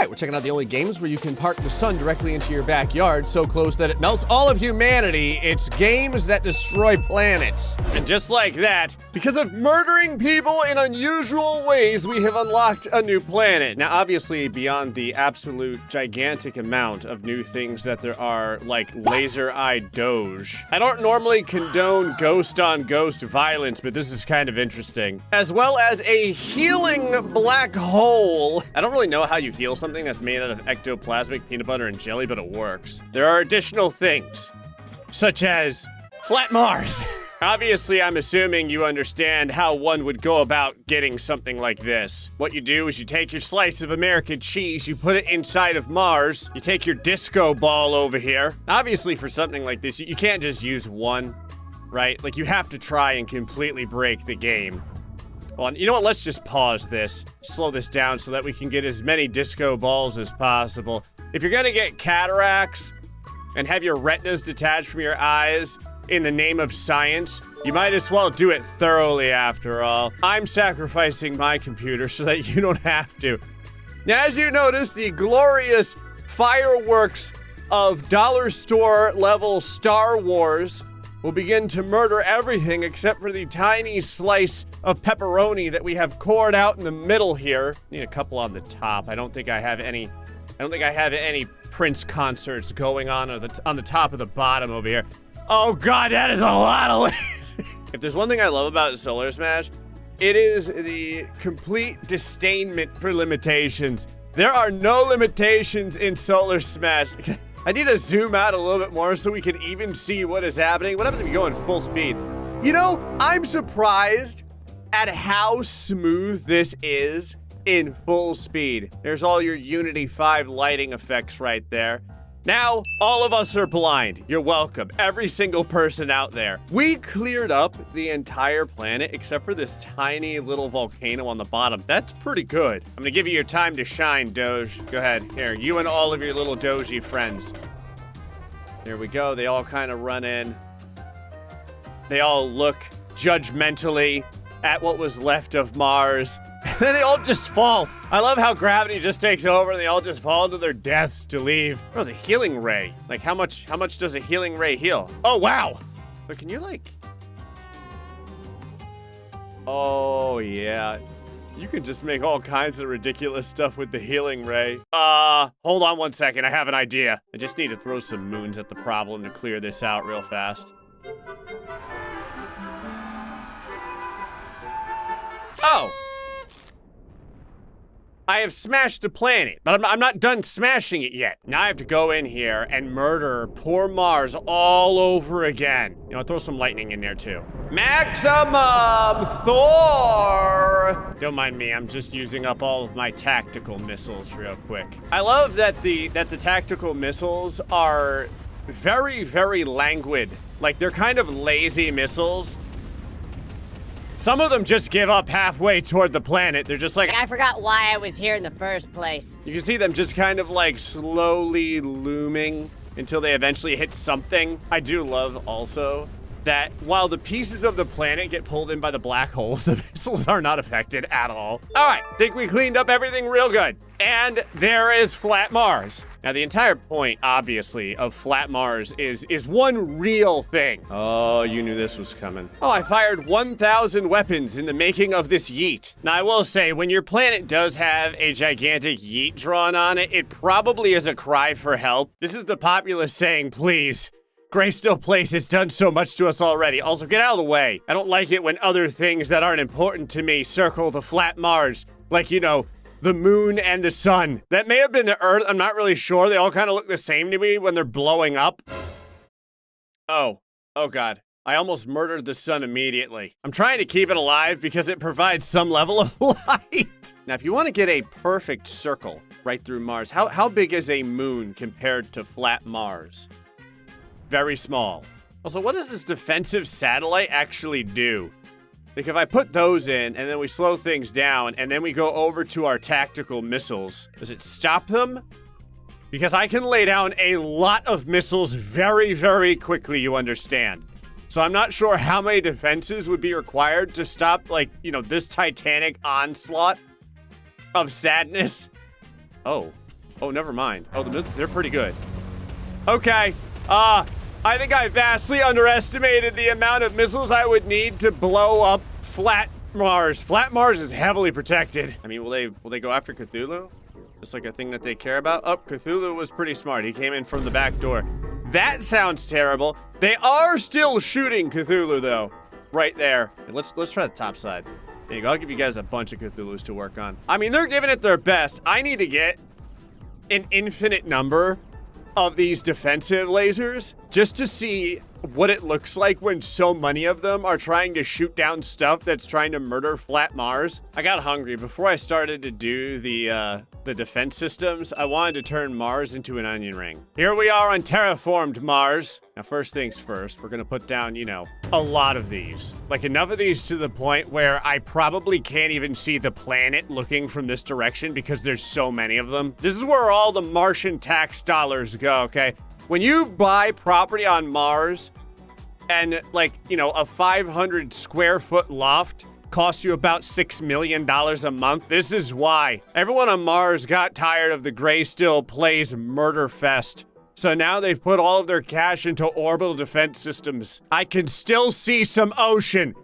right, we're checking out the only games where you can park the sun directly into your backyard so close that it melts all of humanity. It's games that destroy planets. And just like that, because of murdering people in unusual ways, we have unlocked a new planet. Now, obviously, beyond the absolute gigantic amount of new things that there are, like laser-eyed Doge. I don't normally condone ghost-on-ghost violence, but this is kind of interesting. As well as a healing black hole. I don't really know how you heal something that's made out of ectoplasmic peanut butter and jelly, but it works. There are additional things, such as flat Mars. Obviously, I'm assuming you understand how one would go about getting something like this. What you do is you take your slice of American cheese, you put it inside of Mars, you take your disco ball over here. Obviously, for something like this, you can't just use one, right? Like, you have to try and completely break the game. Well, you know what? Let's just pause this, slow this down so that we can get as many disco balls as possible. If you're gonna get cataracts and have your retinas detached from your eyes in the name of science, you might as well do it thoroughly after all. I'm sacrificing my computer so that you don't have to. Now, as you notice, the glorious fireworks of dollar store level Star Wars will begin to murder everything except for the tiny slice of pepperoni that we have cored out in the middle here. Need a couple on the top. I don't think I have any Prince concerts going on the top of the bottom over here. Oh god, that is a lot of lasers. If there's one thing I love about Solar Smash, it is the complete disdainment for limitations. There are no limitations in Solar Smash. I need to zoom out a little bit more so we can even see what is happening. What happens if you go in full speed? You know, I'm surprised at how smooth this is in full speed. There's all your Unity 5 lighting effects right there. Now, all of us are blind. You're welcome. Every single person out there. We cleared up the entire planet except for this tiny little volcano on the bottom. That's pretty good. I'm gonna give you your time to shine, Doge. Go ahead. Here, you and all of your little Doji friends. There we go. They all kind of run in. They all look judgmentally at what was left of Mars. And then they all just fall. I love how gravity just takes over and they all just fall to their deaths to leave. That was a healing ray. Like, how much does a healing ray heal? Oh, wow. But can you, like... Oh, yeah. You can just make all kinds of ridiculous stuff with the healing ray. Hold on one second. I have an idea. I just need to throw some moons at the problem to clear this out real fast. Oh! I have smashed the planet, but I'm not done smashing it yet. Now I have to go in here and murder poor Mars all over again. You know, throw some lightning in there too. Maximum Thor! Don't mind me, I'm just using up all of my tactical missiles real quick. I love that the tactical missiles are very, very languid. Like, they're kind of lazy missiles. Some of them just give up halfway toward the planet. They're just like, I forgot why I was here in the first place. You can see them just kind of like slowly looming until they eventually hit something. I do love also that while the pieces of the planet get pulled in by the black holes, the missiles are not affected at all. All right, think we cleaned up everything real good. And there is flat Mars. Now, the entire point, obviously, of flat Mars is one real thing. Oh, you knew this was coming. Oh, I fired 1,000 weapons in the making of this yeet. Now, I will say, when your planet does have a gigantic yeet drawn on it, it probably is a cry for help. This is the populace saying, please, GrayStillPlays has done so much to us already. Also, get out of the way. I don't like it when other things that aren't important to me circle the flat Mars. Like, you know, the moon and the sun. That may have been the Earth. I'm not really sure. They all kind of look the same to me when they're blowing up. Oh God. I almost murdered the sun immediately. I'm trying to keep it alive because it provides some level of light. Now, if you want to get a perfect circle right through Mars, how big is a moon compared to flat Mars? Very small. Also, what does this defensive satellite actually do? Like, if I put those in, and then we slow things down, and then we go over to our tactical missiles, does it stop them? Because I can lay down a lot of missiles very, very quickly, you understand. So I'm not sure how many defenses would be required to stop, like, you know, this titanic onslaught of sadness. Oh, Oh, never mind. Oh, they're pretty good. Okay. I think I vastly underestimated the amount of missiles I would need to blow up Flat Mars. Flat Mars is heavily protected. I mean, will they go after Cthulhu? Just like a thing that they care about? Oh, Cthulhu was pretty smart. He came in from the back door. That sounds terrible. They are still shooting Cthulhu, though. Right there. Let's try the top side. There you go. I'll give you guys a bunch of Cthulhus to work on. I mean, they're giving it their best. I need to get an infinite number of these defensive lasers just to see what it looks like when so many of them are trying to shoot down stuff that's trying to murder Flat Mars. I got hungry. Before I started to do the defense systems, I wanted to turn Mars into an onion ring. Here we are on terraformed Mars. Now, first things first, we're gonna put down, you know, a lot of these. Like enough of these to the point where I probably can't even see the planet looking from this direction because there's so many of them. This is where all the Martian tax dollars go, okay? When you buy property on Mars and, like, you know, a 500 square foot loft costs you about $6 million a month, this is why. Everyone on Mars got tired of the GrayStillPlays murder fest. So now they've put all of their cash into orbital defense systems. I can still see some ocean.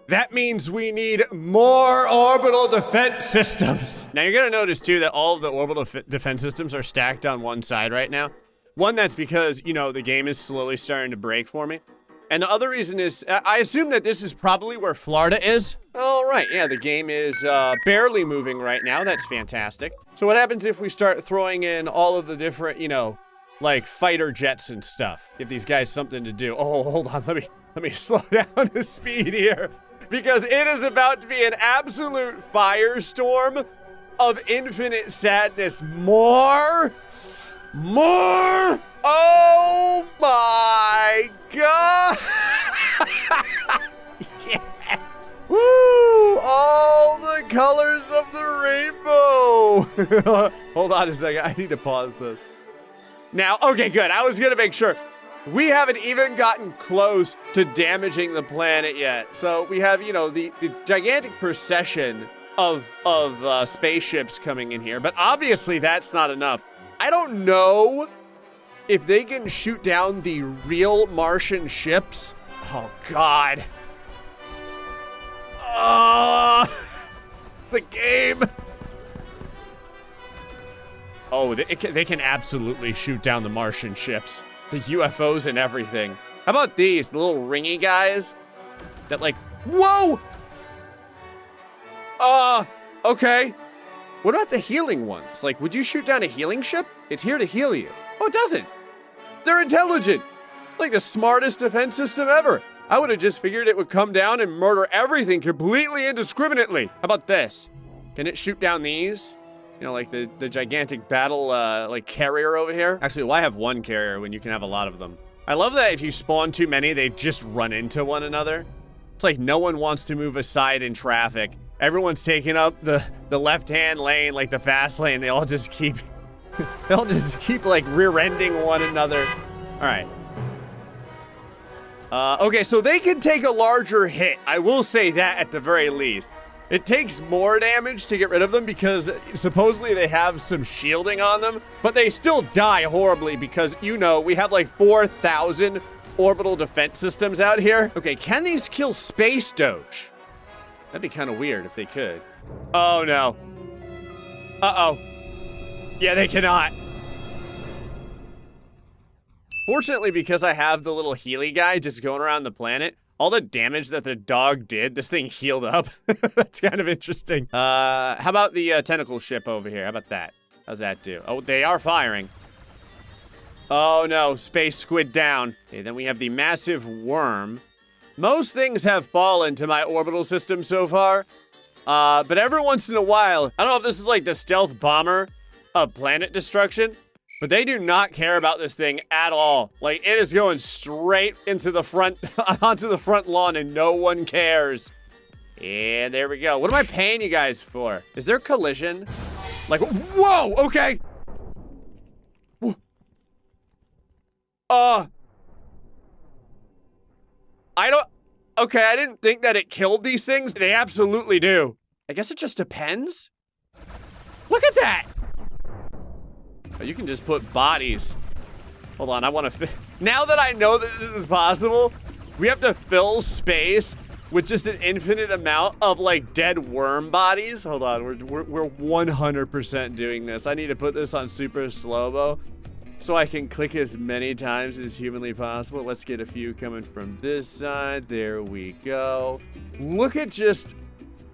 That means we need more orbital defense systems. Now you're gonna notice too that all of the orbital defense systems are stacked on one side right now. One, that's because, you know, the game is slowly starting to break for me. And the other reason is, I assume that this is probably where Florida is. All right, yeah, the game is barely moving right now. That's fantastic. So what happens if we start throwing in all of the different, you know, like fighter jets and stuff? Give these guys something to do. Oh, hold on, let me slow down the speed here, because it is about to be an absolute firestorm of infinite sadness. More. Oh my God. Yes. Woo, all the colors of the rainbow. Hold on a second, I need to pause this. Now, okay, good. I was gonna make sure. We haven't even gotten close to damaging the planet yet. So we have, you know, the gigantic procession of spaceships coming in here, but obviously that's not enough. I don't know if they can shoot down the real Martian ships. Oh, God. The game. Oh, they can absolutely shoot down the Martian ships. The UFOs and everything. How about these, the little ringy guys? That like, whoa! Okay. What about the healing ones? Like, would you shoot down a healing ship? It's here to heal you. Oh, it doesn't. They're intelligent. Like the smartest defense system ever. I would have just figured it would come down and murder everything completely indiscriminately. How about this? Can it shoot down these? You know, like the gigantic battle, like carrier over here? Actually, why have one carrier when you can have a lot of them? I love that if you spawn too many, they just run into one another. It's like no one wants to move aside in traffic. Everyone's taking up the left-hand lane, like the fast lane. They all just keep like rear-ending one another. All right. Okay, so they can take a larger hit. I will say that at the very least. It takes more damage to get rid of them because supposedly they have some shielding on them, but they still die horribly because, you know, we have like 4,000 orbital defense systems out here. Okay, can these kill Space Doge? That'd be kind of weird if they could. Oh, no. Uh-oh. Yeah, they cannot. Fortunately, because I have the little Healy guy just going around the planet, all the damage that the dog did, this thing healed up. That's kind of interesting. How about the tentacle ship over here? How about that? How's that do? Oh, they are firing. Oh, no. Space squid down. Okay, then we have the massive worm. Most things have fallen to my orbital system so far. But every once in a while, I don't know if this is like the stealth bomber of planet destruction, but they do not care about this thing at all. Like, it is going straight into the front, onto the front lawn, and no one cares. And there we go. What am I paying you guys for? Is there collision? Like, whoa, okay. Okay, I didn't think that it killed these things. They absolutely do. I guess it just depends. Look at that. Oh, you can just put bodies. Hold on, I want to... Now that I know that this is possible, we have to fill space with just an infinite amount of, like, dead worm bodies. Hold on, we're 100% doing this. I need to put this on super slow-mo so I can click as many times as humanly possible. Let's get a few coming from this side. There we go. Look at just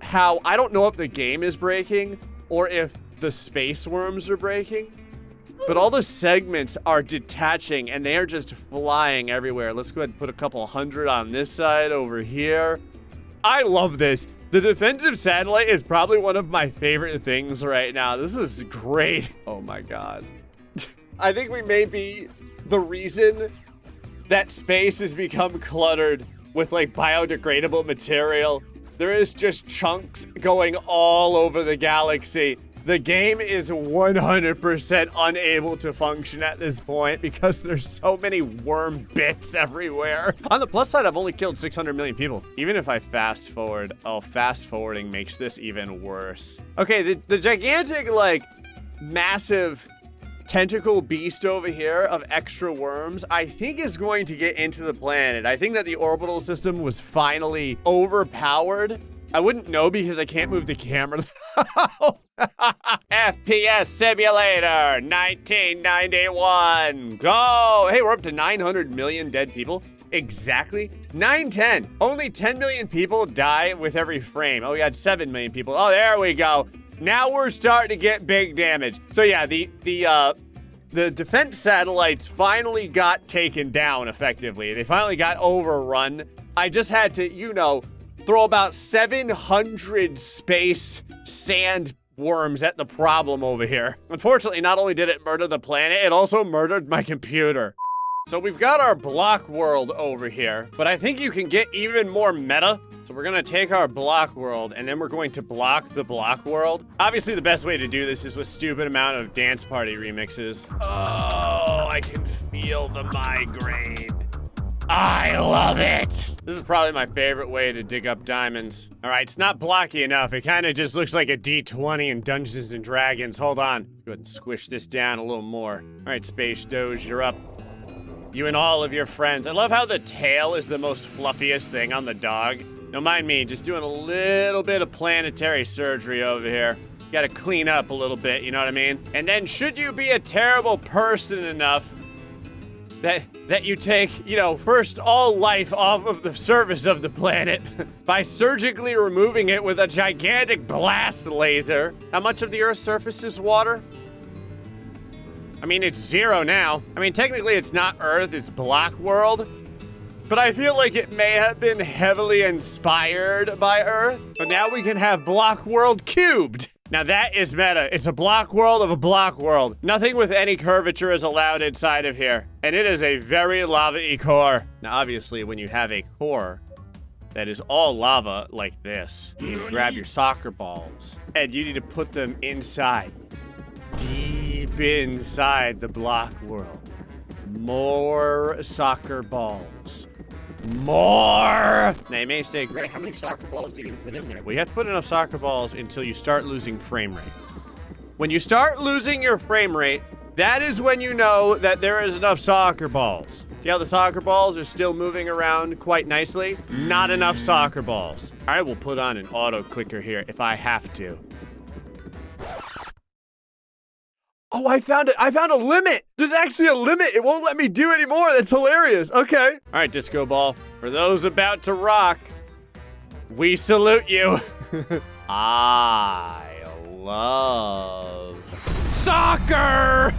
how... I don't know if the game is breaking or if the space worms are breaking, but all the segments are detaching and they are just flying everywhere. Let's go ahead and put a couple hundred on this side over here. I love this. The defensive satellite is probably one of my favorite things right now. This is great. Oh my God. I think we may be the reason that space has become cluttered with like biodegradable material. There is just chunks going all over the galaxy. The game is 100% unable to function at this point because there's so many worm bits everywhere. On the plus side, I've only killed 600 million people. Even if I fast forward, oh, fast forwarding makes this even worse. Okay, the gigantic, like, massive tentacle beast over here of extra worms, I think is going to get into the planet. I think that the orbital system was finally overpowered. I wouldn't know because I can't move the camera. FPS Simulator 1991. Go! Hey, we're up to 900 million dead people. Exactly. 910. Only 10 million people die with every frame. Oh, we had 7 million people. Oh, there we go. Now we're starting to get big damage. So yeah, the defense satellites finally got taken down effectively. They finally got overrun. I just had to, you know, throw about 700 space sand worms at the problem over here. Unfortunately, not only did it murder the planet, it also murdered my computer. So we've got our block world over here, but I think you can get even more meta. So we're gonna take our block world and then we're going to block the block world. Obviously the best way to do this is with stupid amount of dance party remixes. Oh, I can feel the migraine. I love it. This is probably my favorite way to dig up diamonds. All right, it's not blocky enough. It kind of just looks like a D20 in Dungeons and Dragons. Hold on. Let's go ahead and squish this down a little more. All right, Space Doge, you're up. You and all of your friends. I love how the tail is the most fluffiest thing on the dog. Don't mind me, just doing a little bit of planetary surgery over here. Gotta clean up a little bit, you know what I mean? And then should you be a terrible person enough that you take, you know, first all life off of the surface of the planet by surgically removing it with a gigantic blast laser. How much of the Earth's surface is water? I mean, it's 0 now. I mean, technically it's not Earth, it's Block World. But I feel like it may have been heavily inspired by Earth. But now we can have Block World cubed. Now that is meta. It's a block world of a block world. Nothing with any curvature is allowed inside of here. And it is a very lava-y core. Now obviously when you have a core that is all lava like this, you need to grab your soccer balls and you need to put them inside. Deep inside the block world. More soccer balls. More! Now you may say, Gray, how many soccer balls do you put in there? Well, you have to put enough soccer balls until you start losing frame rate. When you start losing your frame rate, that is when you know that there is enough soccer balls. See how the soccer balls are still moving around quite nicely? Not enough soccer balls. I will put on an auto clicker here if I have to. Oh, I found it. I found a limit. There's actually a limit. It won't let me do anymore. That's hilarious. Okay. All right, Disco Ball. For those about to rock, we salute you. I love soccer.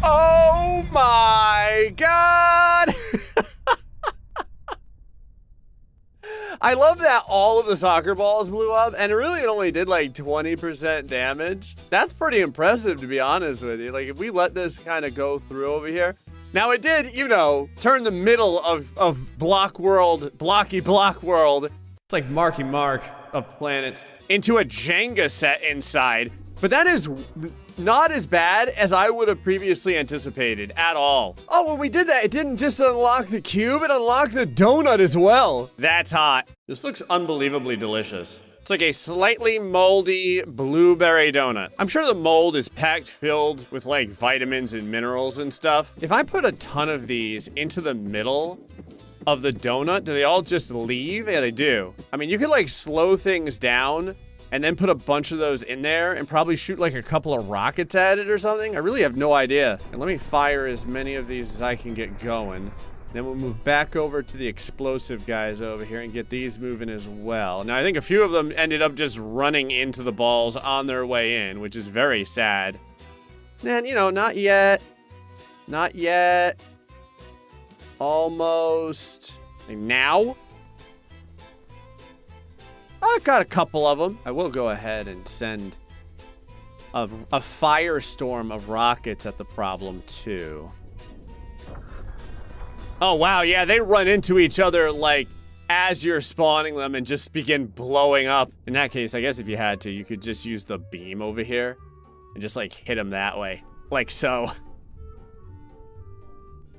Oh my God. I love that all of the soccer balls blew up, and really it only did like 20% damage. That's pretty impressive, to be honest with you. Like, if we let this kind of go through over here. Now, it did, you know, turn the middle of block world, blocky block world. It's like Marky Mark of planets into a Jenga set inside. But that is not as bad as I would have previously anticipated at all. Oh, when we did that, it didn't just unlock the cube, it unlocked the donut as well. That's hot. This looks unbelievably delicious. It's like a slightly moldy blueberry donut. I'm sure the mold is packed filled with like vitamins and minerals and stuff. If I put a ton of these into the middle of the donut, do they all just leave? Yeah, they do. I mean, you could like slow things down and then put a bunch of those in there and probably shoot like a couple of rockets at it or something. I really have no idea. And let me fire as many of these as I can get going. Then we'll move back over to the explosive guys over here and get these moving as well. Now, I think a few of them ended up just running into the balls on their way in, which is very sad. And, you know, not yet. Not yet. Almost. Now? I got a couple of them. I will go ahead and send a firestorm of rockets at the problem, too. Oh, wow, yeah, they run into each other, like, as you're spawning them and just begin blowing up. In that case, I guess if you had to, you could just use the beam over here and just, like, hit them that way. Like so.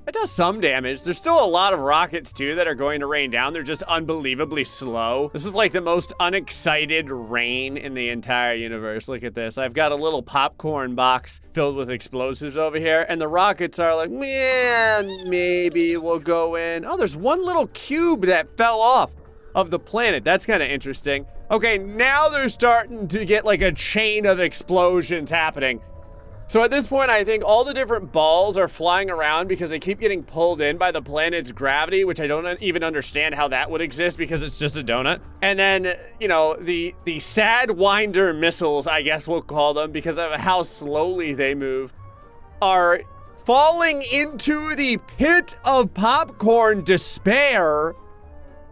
It does some damage. There's still a lot of rockets, too, that are going to rain down. They're just unbelievably slow. This is like the most unexcited rain in the entire universe. Look at this. I've got a little popcorn box filled with explosives over here, and the rockets are like, man, maybe we'll go in. Oh, there's one little cube that fell off of the planet. That's kind of interesting. Okay, now they're starting to get like a chain of explosions happening. So at this point, I think all the different balls are flying around because they keep getting pulled in by the planet's gravity, which I don't even understand how that would exist because it's just a donut. And then, you know, the sad winder missiles, I guess we'll call them because of how slowly they move, are falling into the pit of popcorn despair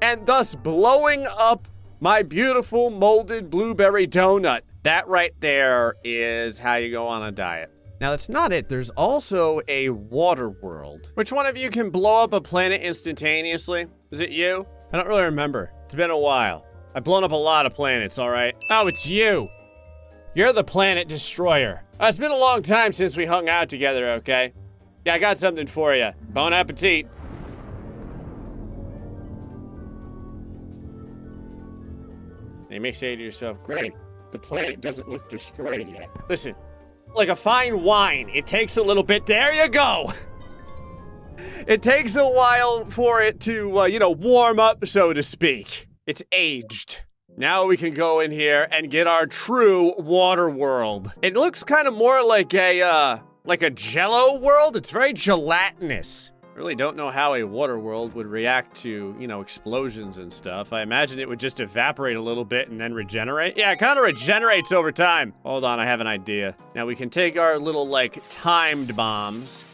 and thus blowing up my beautiful molded blueberry donut. That right there is how you go on a diet. Now, that's not it. There's also a water world. Which one of you can blow up a planet instantaneously? Is it you? I don't really remember. It's been a while. I've blown up a lot of planets, all right? Oh, it's you. You're the planet destroyer. It's been a long time since we hung out together, okay? Yeah, I got something for you. Bon appetit. You may say to yourself, great. The planet doesn't look destroyed yet. Listen, like a fine wine, it takes a little bit. There you go. It takes a while for it to, you know, warm up, so to speak. It's aged. Now we can go in here and get our true water world. It looks kind of more like a Jello world. It's very gelatinous. I really don't know how a water world would react to, you know, explosions and stuff. I imagine it would just evaporate a little bit and then regenerate. Yeah, it kind of regenerates over time. Hold on, I have an idea. Now we can take our little, like, timed bombs.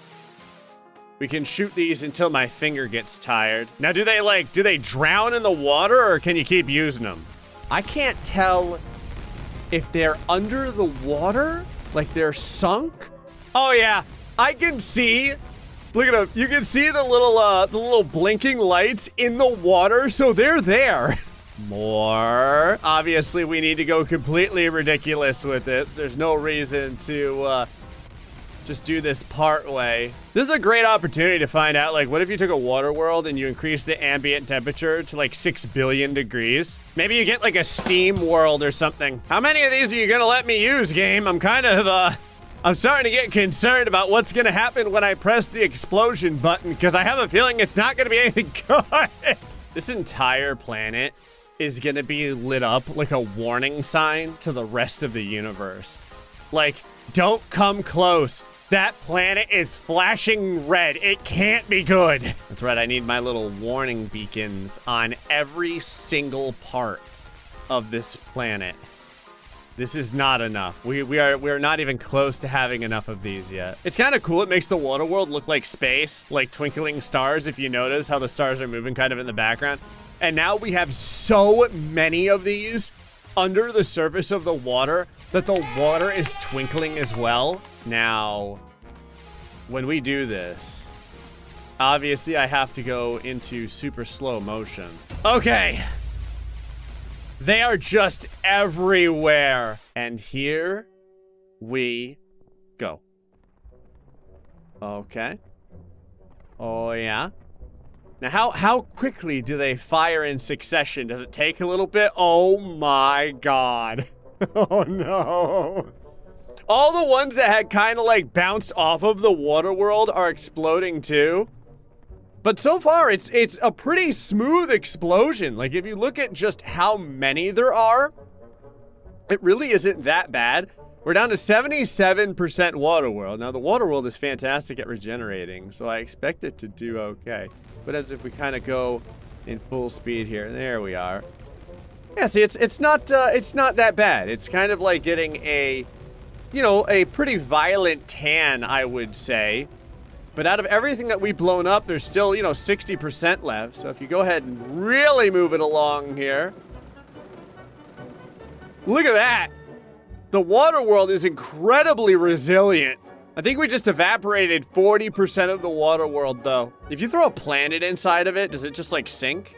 We can shoot these until my finger gets tired. Now, do they drown in the water or can you keep using them? I can't tell if they're under the water, like they're sunk. Oh yeah, I can see. Look at them. You can see the little blinking lights in the water, so they're there. More. Obviously, we need to go completely ridiculous with this. There's no reason to just do this part way. This is a great opportunity to find out, like, what if you took a water world and you increase the ambient temperature to like 6 billion degrees? Maybe you get like a steam world or something. How many of these are you gonna let me use, game? I'm kind of, I'm starting to get concerned about what's gonna happen when I press the explosion button, because I have a feeling it's not gonna be anything good. This entire planet is gonna be lit up like a warning sign to the rest of the universe. Like, don't come close. That planet is flashing red. It can't be good. That's right, I need my little warning beacons on every single part of this planet. This is not enough. We're not even close to having enough of these yet. It's kind of cool. It makes the water world look like space, like twinkling stars, if you notice how the stars are moving kind of in the background. And now we have so many of these under the surface of the water that the water is twinkling as well. Now, when we do this, obviously I have to go into super slow motion. Okay. They are just everywhere. And here we go. Okay. Oh, yeah. Now, how quickly do they fire in succession? Does it take a little bit? Oh my god. Oh no. All the ones that had kind of like bounced off of the water world are exploding too. But so far, it's a pretty smooth explosion. Like, if you look at just how many there are, it really isn't that bad. We're down to 77% water world. Now, the water world is fantastic at regenerating, so I expect it to do okay. But as if we kind of go in full speed here, there we are. Yeah, see, it's not that bad. It's kind of like getting a, you know, a pretty violent tan, I would say. But out of everything that we've blown up, there's still, you know, 60% left. So if you go ahead and really move it along here. Look at that. The water world is incredibly resilient. I think we just evaporated 40% of the water world, though. If you throw a planet inside of it, does it just, like, sink?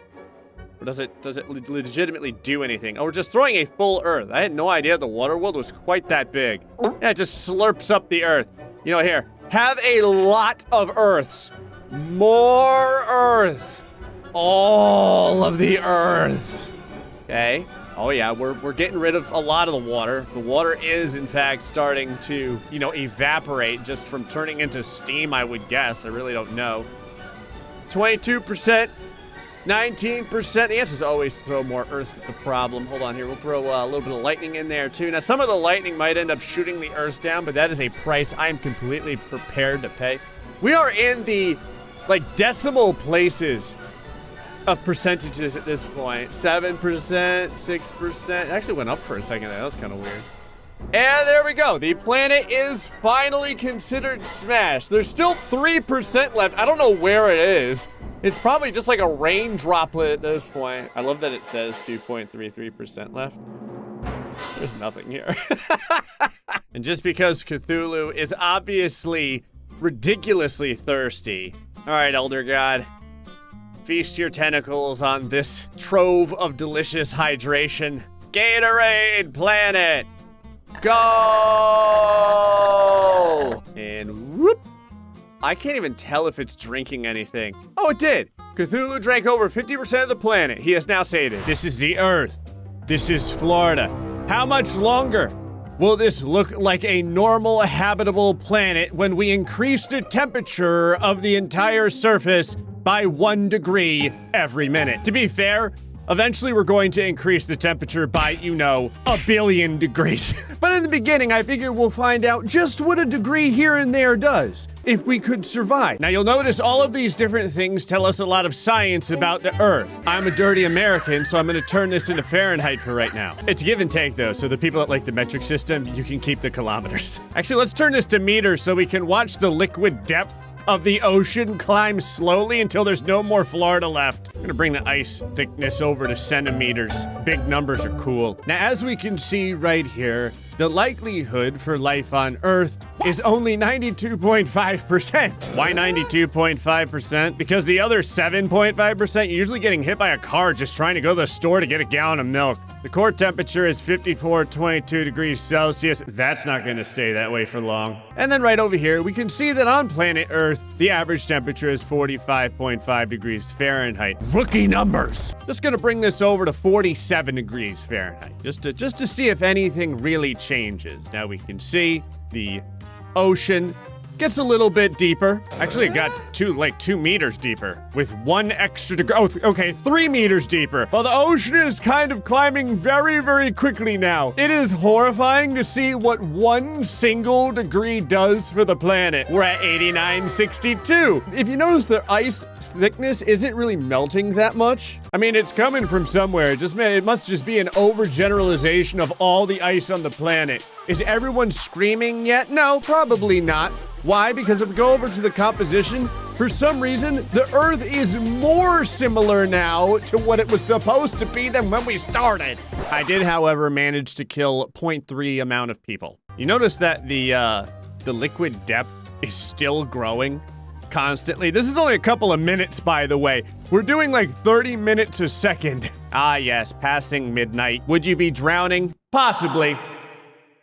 Or does it legitimately do anything? Oh, we're just throwing a full Earth. I had no idea the water world was quite that big. Yeah, it just slurps up the Earth. You know, here. Have a lot of Earths. More Earths. All of the Earths. Okay. Oh yeah, we're getting rid of a lot of the water. The water is, in fact, starting to, you know, evaporate just from turning into steam, I would guess. I really don't know. 22%, 19%. The answer is always to throw more Earths at the problem. Hold on here. We'll throw a little bit of lightning in there, too. Now, some of the lightning might end up shooting the Earths down, but that is a price I'm completely prepared to pay. We are in the, like, decimal places of percentages at this point. 7%, 6%. It actually went up for a second there. That was kind of weird. And there we go. The planet is finally considered smashed. There's still 3% left. I don't know where it is. It's probably just like a rain droplet at this point. I love that it says 2.33% left. There's nothing here. And just because Cthulhu is obviously ridiculously thirsty. All right, Elder God. Feast your tentacles on this trove of delicious hydration. Gatorade planet! Go! And whoop! I can't even tell if it's drinking anything. Oh, it did! Cthulhu drank over 50% of the planet. He has now sated. This is the Earth. This is Florida. How much longer will this look like a normal habitable planet when we increase the temperature of the entire surface by 1 degree every minute? To be fair, eventually we're going to increase the temperature by, you know, 1 billion degrees. But in the beginning, I figure we'll find out just what a degree here and there does, if we could survive. Now you'll notice all of these different things tell us a lot of science about the Earth. I'm a dirty American, so I'm gonna turn this into Fahrenheit for right now. It's give and take though, so the people that like the metric system, you can keep the kilometers. Actually, let's turn this to meters so we can watch the liquid depth of the ocean climb slowly until there's no more Florida left. I'm gonna bring the ice thickness over to centimeters. Big numbers are cool. Now, as we can see right here, the likelihood for life on Earth is only 92.5%. Why 92.5%? Because the other 7.5%, you're usually getting hit by a car just trying to go to the store to get a gallon of milk. The core temperature is 54.22 degrees Celsius. That's not going to stay that way for long. And then right over here, we can see that on planet Earth, the average temperature is 45.5 degrees Fahrenheit. Rookie numbers! Just going to bring this over to 47 degrees Fahrenheit, just to see if anything really changes. Now we can see the ocean gets a little bit deeper. Actually, it got 2 meters deeper with 1 extra degree. Oh, okay, 3 meters deeper. Well, the ocean is kind of climbing very, very quickly now. It is horrifying to see what 1 single degree does for the planet. We're at 89.62. If you notice, the ice thickness isn't really melting that much. I mean, it's coming from somewhere. It must just be an overgeneralization of all the ice on the planet. Is everyone screaming yet? No, probably not. Why? Because if we go over to the composition, for some reason, the Earth is more similar now to what it was supposed to be than when we started. I did, however, manage to kill 0.3 amount of people. You notice that the liquid depth is still growing constantly. This is only a couple of minutes, by the way. We're doing like 30 minutes a second. Ah, yes, passing midnight. Would you be drowning? Possibly.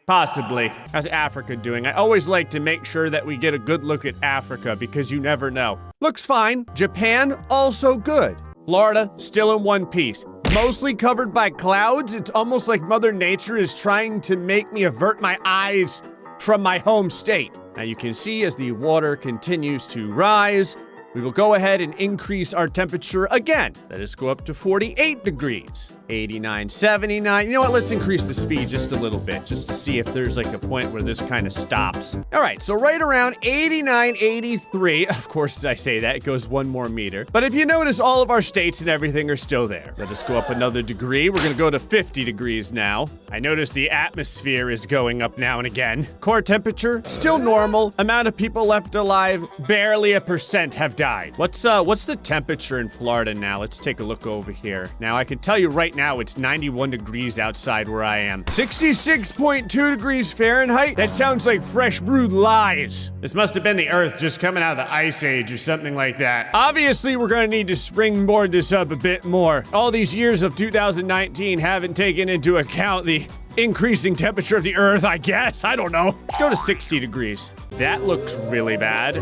Possibly. How's Africa doing? I always like to make sure that we get a good look at Africa because you never know. Looks fine. Japan, also good. Florida, still in one piece. Mostly covered by clouds. It's almost like Mother Nature is trying to make me avert my eyes from my home state. Now you can see as the water continues to rise, we will go ahead and increase our temperature again. Let us go up to 48 degrees. 89, 79. You know what? Let's increase the speed just a little bit, just to see if there's like a point where this kind of stops. All right, so right around 89, 83. Of course, as I say that, it goes 1 more meter. But if you notice, all of our states and everything are still there. Let us go up another degree. We're gonna go to 50 degrees now. I notice the atmosphere is going up now and again. Core temperature, still normal. Amount of people left alive, barely 1% have died. What's the temperature in Florida now? Let's take a look over here. Now, I can tell you right now it's 91 degrees outside where I am. 66.2 degrees Fahrenheit? That sounds like fresh brewed lies. This must have been the Earth just coming out of the Ice Age or something like that. Obviously, we're gonna need to springboard this up a bit more. All these years of 2019 haven't taken into account the increasing temperature of the Earth, I guess. I don't know. Let's go to 60 degrees. That looks really bad.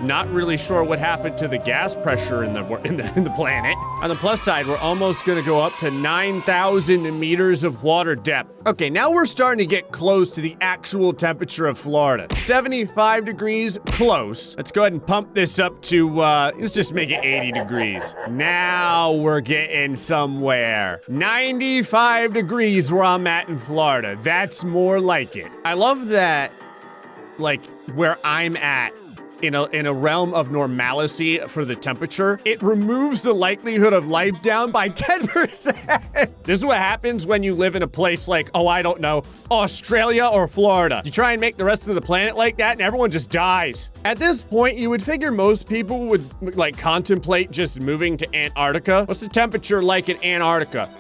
Not really sure what happened to the gas pressure in the planet. On the plus side, we're almost gonna go up to 9,000 meters of water depth. Okay, now we're starting to get close to the actual temperature of Florida. 75 degrees, close. Let's go ahead and pump this up to, let's just make it 80 degrees. Now we're getting somewhere. 95 degrees where I'm at in Florida. That's more like it. I love that, like, where I'm at in a realm of normalcy for the temperature, it removes the likelihood of life down by 10%. This is what happens when you live in a place like, oh, I don't know, Australia or Florida. You try and make the rest of the planet like that and everyone just dies. At this point, you would figure most people would, like, contemplate just moving to Antarctica. What's the temperature like in Antarctica?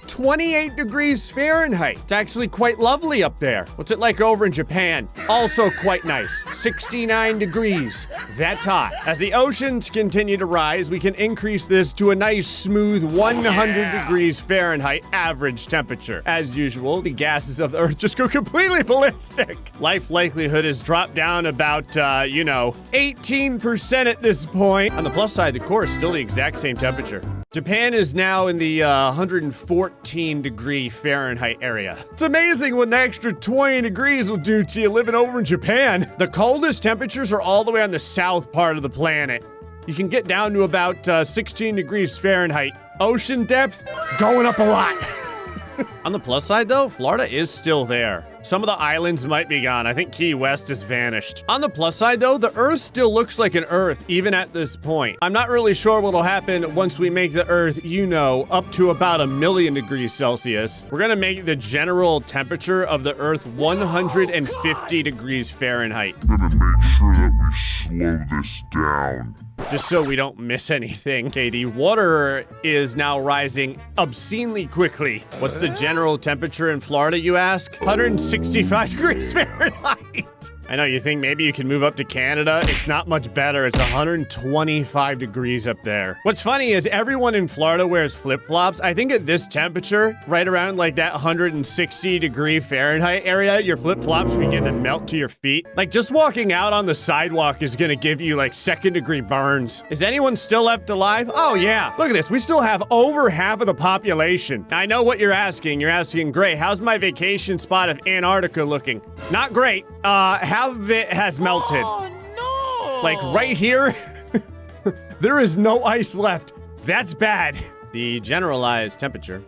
28 degrees Fahrenheit. It's actually quite lovely up there. What's it like over in Japan? Also quite nice. 69 degrees. That's hot. As the oceans continue to rise, we can increase this to a nice, smooth 100 degrees Fahrenheit average temperature. As usual, the gases of the Earth just go completely ballistic. Life likelihood has dropped down about, 18% at this point. On the plus side, the core is still the exact same temperature. Japan is now in the 114 degree Fahrenheit area. It's amazing what an extra 20 degrees will do to you living over in Japan. The coldest temperatures are all the way on the south part of the planet. You can get down to about 16 degrees Fahrenheit. Ocean depth going up a lot. On the plus side, though, Florida is still there. Some of the islands might be gone. I think Key West has vanished. On the plus side, though, the Earth still looks like an Earth, even at this point. I'm not really sure what'll happen once we make the Earth, up to about 1,000,000 degrees Celsius. We're gonna make the general temperature of the Earth 150 degrees Fahrenheit. I'm gonna make sure that we slow this down. Just so we don't miss anything. Okay, the water is now rising obscenely quickly. What's the general temperature in Florida, you ask? 165 degrees Fahrenheit. I know, you think maybe you can move up to Canada. It's not much better. It's 125 degrees up there. What's funny is everyone in Florida wears flip-flops. I think at this temperature, right around like that 160 degree Fahrenheit area, your flip-flops begin to melt to your feet. Like, just walking out on the sidewalk is gonna give you like second-degree burns. Is anyone still left alive? Oh yeah, look at this. We still have over half of the population. I know what you're asking. You're asking, Gray, how's my vacation spot of Antarctica looking? Not great. Half of it has melted. Oh, no! Like right here, there is no ice left. That's bad. The generalized temperature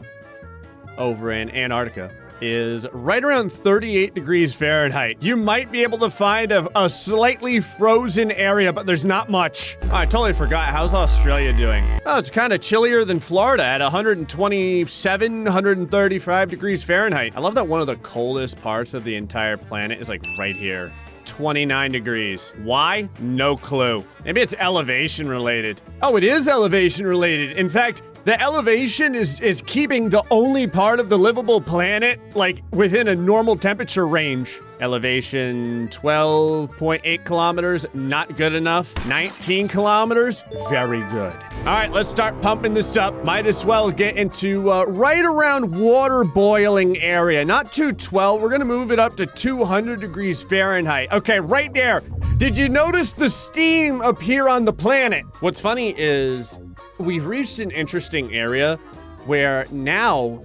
over in Antarctica is right around 38 degrees Fahrenheit. You might be able to find a slightly frozen area, but there's not much. Oh, I totally forgot. How's Australia doing? Oh, it's kind of chillier than Florida at 127, 135 degrees Fahrenheit. I love that one of the coldest parts of the entire planet is like right here. 29 degrees. Why? No clue. Maybe it's elevation related. Oh, it is elevation related. In fact, The elevation is keeping the only part of the livable planet, like, within a normal temperature range. Elevation 12.8 kilometers, not good enough. 19 kilometers, very good. All right, let's start pumping this up. Might as well get into right around water boiling area. Not 212, we're gonna move it up to 200 degrees Fahrenheit. Okay, right there. Did you notice the steam appear on the planet? What's funny is we've reached an interesting area where now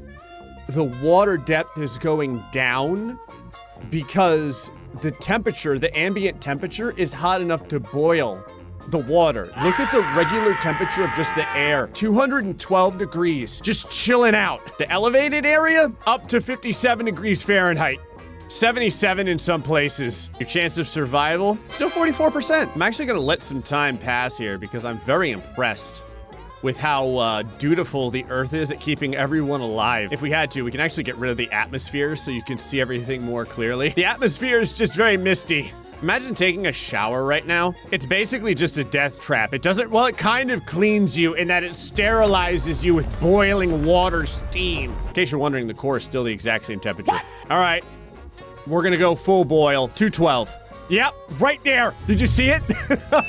the water depth is going down because the temperature, the ambient temperature, is hot enough to boil the water. Look at the regular temperature of just the air. 212 degrees, just chilling out. The elevated area, up to 57 degrees Fahrenheit. 77 in some places. Your chance of survival, still 44%. I'm actually gonna let some time pass here because I'm very impressed with how dutiful the Earth is at keeping everyone alive. If we had to, we can actually get rid of the atmosphere so you can see everything more clearly. The atmosphere is just very misty. Imagine taking a shower right now. It's basically just a death trap. It doesn't, well, it kind of cleans you in that it sterilizes you with boiling water steam. In case you're wondering, the core is still the exact same temperature. All right, we're gonna go full boil, 212. Yep, right there. Did you see it?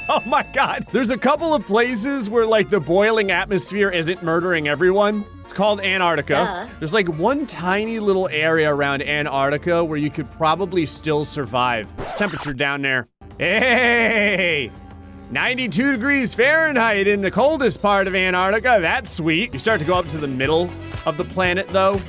Oh my God. There's a couple of places where like the boiling atmosphere isn't murdering everyone. It's called Antarctica. There's like one tiny little area around Antarctica where you could probably still survive. It's temperature down there. Hey, 92 degrees Fahrenheit in the coldest part of Antarctica. That's sweet. You start to go up to the middle of the planet though,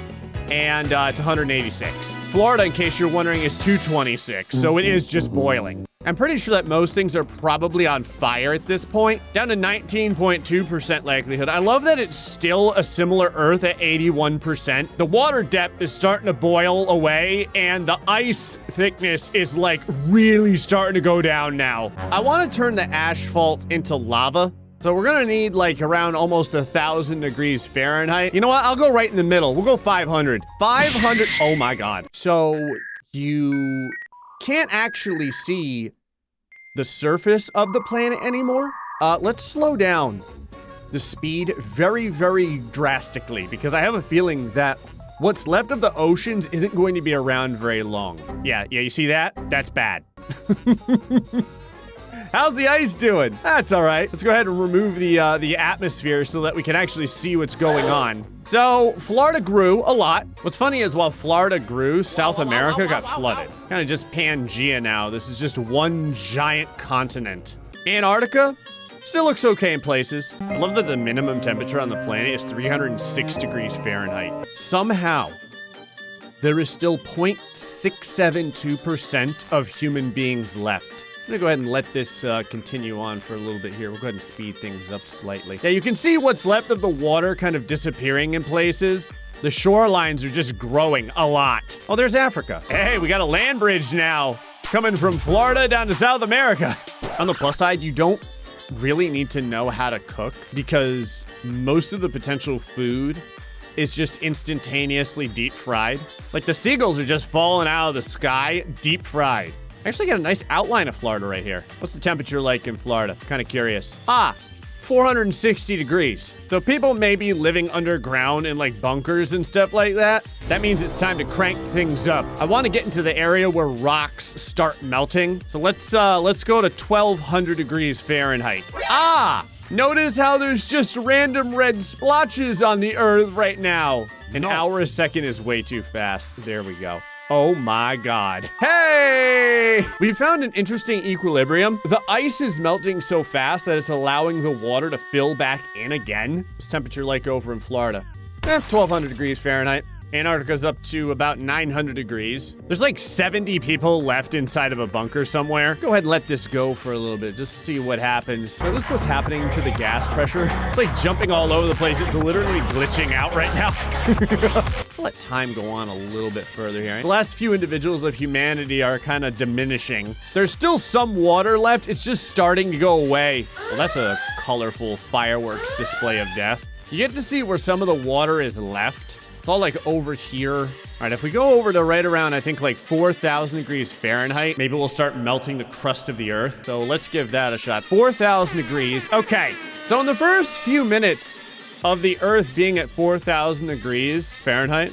and it's 186. Florida, in case you're wondering, is 226, so it is just boiling. I'm pretty sure that most things are probably on fire at this point, down to 19.2% likelihood. I love that it's still a similar Earth at 81%. The water depth is starting to boil away, and the ice thickness is like really starting to go down now. I want to turn the asphalt into lava. So we're gonna need like around almost 1,000 degrees Fahrenheit. You know what? I'll go right in the middle. We'll go 500. 500, oh my God. So you can't actually see the surface of the planet anymore. Let's slow down the speed very, very drastically because I have a feeling that what's left of the oceans isn't going to be around very long. Yeah, you see that? That's bad. How's the ice doing? That's all right. Let's go ahead and remove the atmosphere so that we can actually see what's going on. So Florida grew a lot. What's funny is while Florida grew, South America got flooded. Kind of just Pangea now. This is just one giant continent. Antarctica still looks okay in places. I love that the minimum temperature on the planet is 306 degrees Fahrenheit. Somehow, there is still 0.672% of human beings left. I'm gonna go ahead and let this continue on for a little bit here. We'll go ahead and speed things up slightly. Yeah, you can see what's left of the water kind of disappearing in places. The shorelines are just growing a lot. Oh, there's Africa. Hey, we got a land bridge now coming from Florida down to South America. On the plus side, you don't really need to know how to cook because most of the potential food is just instantaneously deep fried. Like the seagulls are just falling out of the sky, deep fried. I actually got a nice outline of Florida right here. What's the temperature like in Florida? Kind of curious. 460 degrees. So people may be living underground in like bunkers and stuff like that. That means it's time to crank things up. I want to get into the area where rocks start melting. So let's go to 1200 degrees Fahrenheit. Notice how there's just random red splotches on the Earth right now. An hour a second is way too fast. There we go. Oh my God. Hey! We found an interesting equilibrium. The ice is melting so fast that it's allowing the water to fill back in again. What's temperature like over in Florida? 1200 degrees Fahrenheit. Antarctica's up to about 900 degrees. There's like 70 people left inside of a bunker somewhere. Go ahead and let this go for a little bit, just to see what happens. Notice what's happening to the gas pressure. It's like jumping all over the place. It's literally glitching out right now. I'll let time go on a little bit further here. The last few individuals of humanity are kind of diminishing. There's still some water left. It's just starting to go away. Well, that's a colorful fireworks display of death. You get to see where some of the water is left. It's all like over here. All right, if we go over to right around, I think like 4,000 degrees Fahrenheit, maybe we'll start melting the crust of the Earth. So let's give that a shot. 4,000 degrees. Okay, so in the first few minutes of the Earth being at 4,000 degrees Fahrenheit,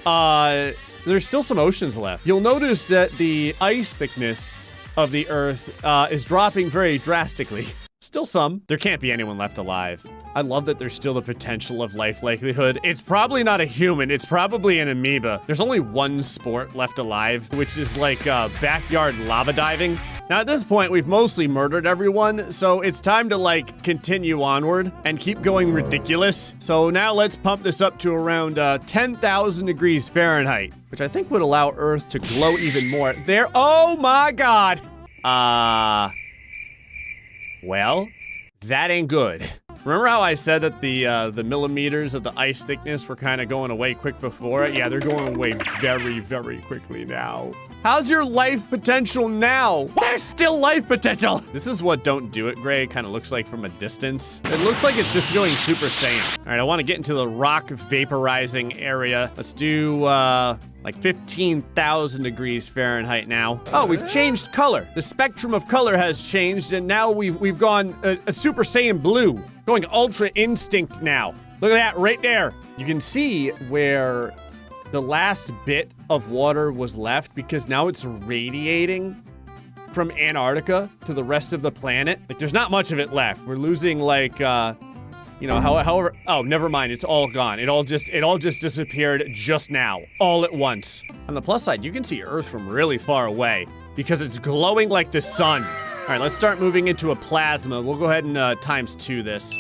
there's still some oceans left. You'll notice that the ice thickness of the Earth is dropping very drastically. Still some. There can't be anyone left alive. I love that there's still the potential of life likelihood. It's probably not a human. It's probably an amoeba. There's only one sport left alive, which is like backyard lava diving. Now, at this point, we've mostly murdered everyone, so it's time to, like, continue onward and keep going ridiculous. So now let's pump this up to around 10,000 degrees Fahrenheit, which I think would allow Earth to glow even more. There, oh my God. Well, that ain't good. Remember how I said that the millimeters of the ice thickness were kind of going away quick before it? Yeah, they're going away very, very quickly now. How's your life potential now? There's still life potential. This is what Don't Do It, Gray, kind of looks like from a distance. It looks like it's just going Super Saiyan. All right, I want to get into the rock vaporizing area. Let's do, like 15,000 degrees Fahrenheit now. Oh, we've changed color. The spectrum of color has changed, and now we've gone a Super Saiyan blue. Going Ultra Instinct now. Look at that right there. You can see where the last bit of water was left because now it's radiating from Antarctica to the rest of the planet. Like, there's not much of it left. We're losing, like, you know, however, oh, never mind, it's all gone. It all just disappeared just now, all at once. On the plus side, you can see Earth from really far away because it's glowing like the sun. All right, let's start moving into a plasma. We'll go ahead and ×2 this.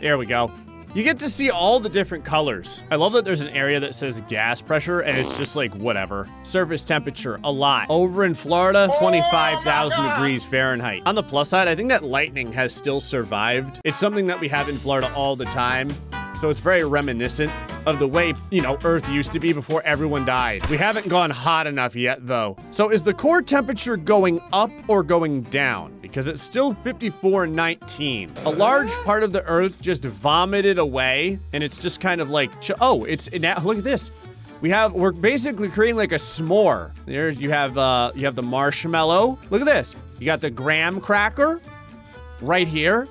There we go. You get to see all the different colors. I love that there's an area that says gas pressure, and it's just like, whatever. Surface temperature, a lot. Over in Florida, 25,000 degrees Fahrenheit. On the plus side, I think that lightning has still survived. It's something that we have in Florida all the time, so it's very reminiscent of the way, you know, Earth used to be before everyone died. We haven't gone hot enough yet, though. So is the core temperature going up or going down? Because it's still 54.19. A large part of the Earth just vomited away, and it's just kind of like, oh, look at this. We're basically creating like a s'more. There you have the marshmallow. Look at this. You got the graham cracker right here.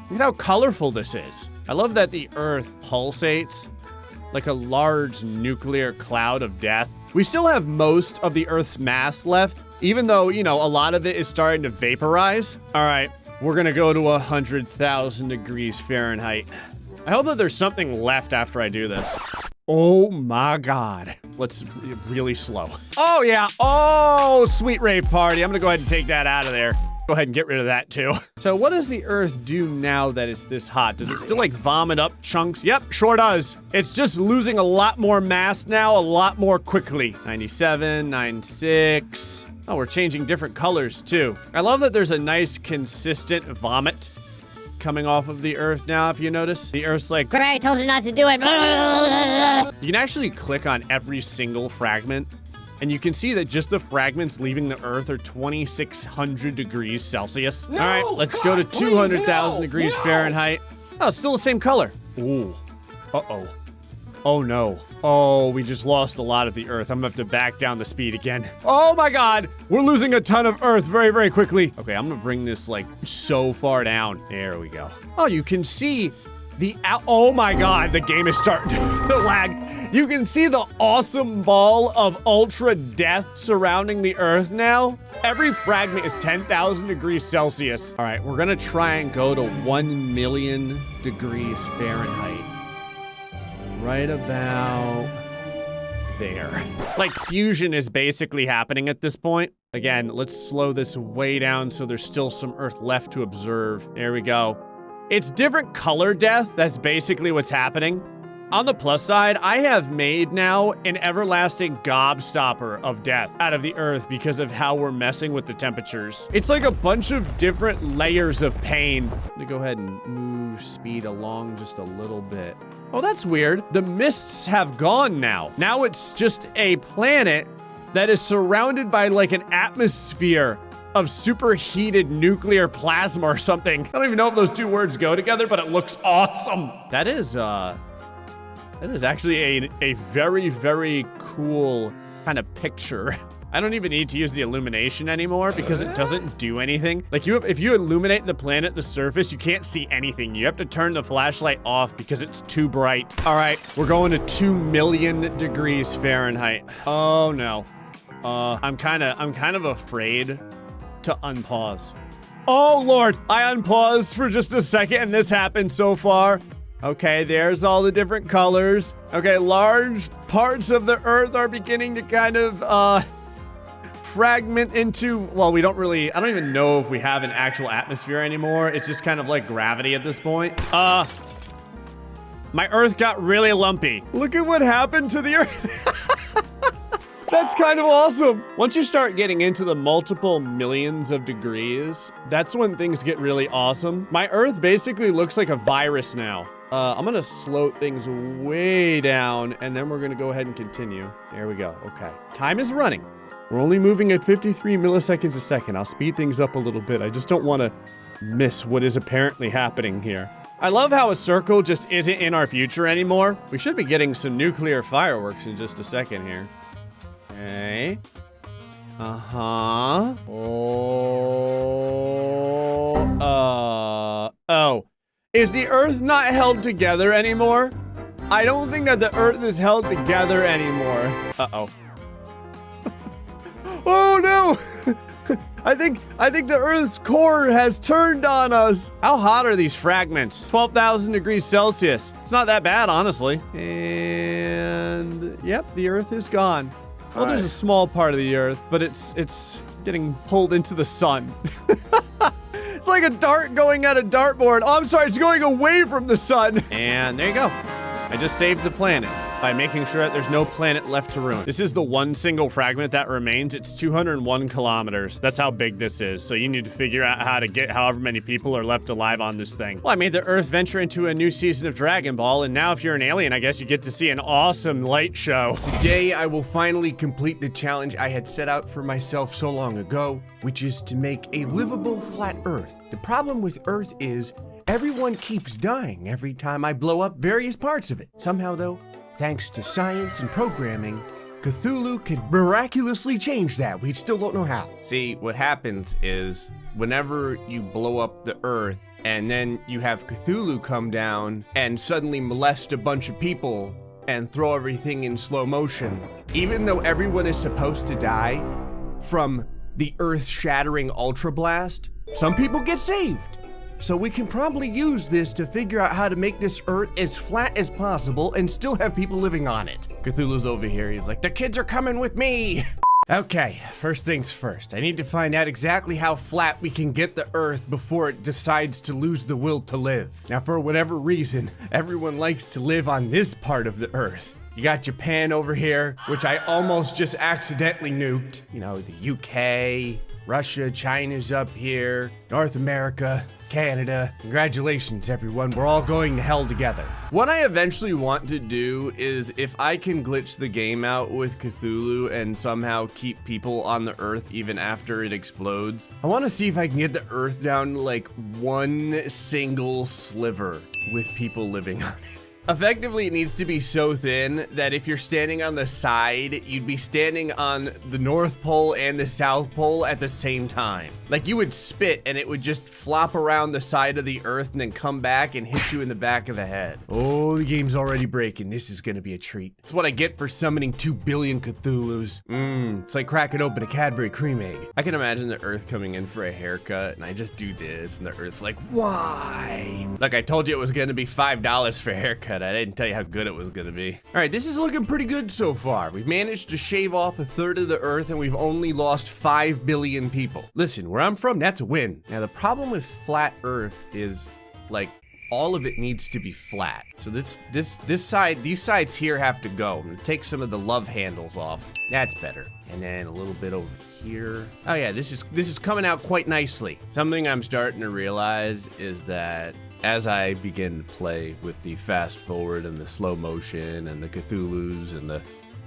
Look at how colorful this is. I love that the Earth pulsates like a large nuclear cloud of death. We still have most of the Earth's mass left, even though, you know, a lot of it is starting to vaporize. All right, we're gonna go to 100,000 degrees Fahrenheit. I hope that there's something left after I do this. Oh my God. Let's really slow. Oh yeah, oh, sweet rave party. I'm gonna go ahead and take that out of there. Go ahead and get rid of that too. So what does the Earth do now that it's this hot? Does it still like vomit up chunks? Yep, sure does. It's just losing a lot more mass now, a lot more quickly. 97, 96. Oh, we're changing different colors too. I love that there's a nice consistent vomit coming off of the Earth now, if you notice. The Earth's like, Gray, I told you not to do it. you can actually click on every single fragment, and you can see that just the fragments leaving the Earth are 2,600 degrees Celsius. No, all right, let's God, go to please, 200,000 no, degrees no. Fahrenheit. Oh, it's still the same color. Ooh, uh-oh. Oh no. Oh, we just lost a lot of the Earth. I'm gonna have to back down the speed again. Oh my God, we're losing a ton of Earth very, very quickly. Okay, I'm gonna bring this like so far down. There we go. Oh, you can see oh my God, the game is starting to lag. You can see the awesome ball of ultra death surrounding the Earth now. Every fragment is 10,000 degrees Celsius. All right, we're gonna try and go to 1 million degrees Fahrenheit. Right about there. Like fusion is basically happening at this point. Again, let's slow this way down so there's still some Earth left to observe. There we go. It's different color death. That's basically what's happening. On the plus side, I have made now an everlasting gobstopper of death out of the Earth because of how we're messing with the temperatures. It's like a bunch of different layers of pain. Let me go ahead and move speed along just a little bit. Oh, that's weird. The mists have gone now. Now it's just a planet that is surrounded by like an atmosphere of superheated nuclear plasma or something. I don't even know if those two words go together, but it looks awesome. That is actually a very, very cool kind of picture. I don't even need to use the illumination anymore because it doesn't do anything. Like if you illuminate the planet, the surface, you can't see anything. You have to turn the flashlight off because it's too bright. All right, we're going to 2 million degrees Fahrenheit. Oh no. I'm kind of afraid to unpause. Oh Lord, I unpaused for just a second and this happened so far. Okay, there's all the different colors. Okay, large parts of the Earth are beginning to kind of, fragment into, well, I don't even know if we have an actual atmosphere anymore. It's just kind of like gravity at this point. My Earth got really lumpy. Look at what happened to the Earth. That's kind of awesome. Once you start getting into the multiple millions of degrees, that's when things get really awesome. My Earth basically looks like a virus now. I'm gonna slow things way down and then we're gonna go ahead and continue. There we go, okay. Time is running. We're only moving at 53 milliseconds a second. I'll speed things up a little bit. I just don't wanna miss what is apparently happening here. I love how a circle just isn't in our future anymore. We should be getting some nuclear fireworks in just a second here. Okay. Uh-huh. Oh. Is the Earth not held together anymore? I don't think that the Earth is held together anymore. Uh-oh. Oh no! I think the Earth's core has turned on us. How hot are these fragments? 12,000 degrees Celsius. It's not that bad, honestly. And yep, the Earth is gone. Well, there's a small part of the Earth, but it's getting pulled into the sun. It's like a dart going at a dartboard. Oh, I'm sorry, it's going away from the sun. And there you go. I just saved the planet by making sure that there's no planet left to ruin. This is the one single fragment that remains. It's 201 kilometers. That's how big this is. So you need to figure out how to get however many people are left alive on this thing. Well, I made the Earth venture into a new season of Dragon Ball, and now if you're an alien, I guess you get to see an awesome light show. Today, I will finally complete the challenge I had set out for myself so long ago, which is to make a livable flat Earth. The problem with Earth is everyone keeps dying every time I blow up various parts of it. Somehow, though, thanks to science and programming, Cthulhu can miraculously change that. We still don't know how. See, what happens is whenever you blow up the Earth and then you have Cthulhu come down and suddenly molest a bunch of people and throw everything in slow motion, even though everyone is supposed to die from the Earth-shattering ultra blast, some people get saved. So we can probably use this to figure out how to make this Earth as flat as possible and still have people living on it. Cthulhu's over here. He's like, the kids are coming with me. Okay, first things first. I need to find out exactly how flat we can get the Earth before it decides to lose the will to live. Now, for whatever reason, everyone likes to live on this part of the Earth. You got Japan over here, which I almost just accidentally nuked. You know, the UK, Russia, China's up here, North America, Canada. Congratulations, everyone. We're all going to hell together. What I eventually want to do is if I can glitch the game out with Cthulhu and somehow keep people on the Earth even after it explodes, I want to see if I can get the Earth down to like one single sliver with people living on it. Effectively, it needs to be so thin that if you're standing on the side, you'd be standing on the North Pole and the South Pole at the same time. Like you would spit and it would just flop around the side of the Earth and then come back and hit you in the back of the head. Oh, the game's already breaking. This is gonna be a treat. It's what I get for summoning 2 billion Cthulhus. It's like cracking open a Cadbury cream egg. I can imagine the Earth coming in for a haircut and I just do this and the Earth's like, why? Like I told you it was gonna be $5 for a haircut. I didn't tell you how good it was gonna be. All right, this is looking pretty good so far. We've managed to shave off a third of the Earth and we've only lost 5 billion people. Listen, where I'm from, that's a win. Now the problem with flat Earth is like all of it needs to be flat. So these sides here have to go. I'm gonna take some of the love handles off. That's better. And then a little bit over here. Oh yeah, this is coming out quite nicely. Something I'm starting to realize is that as I begin to play with the fast forward and the slow motion and the Cthulhus and the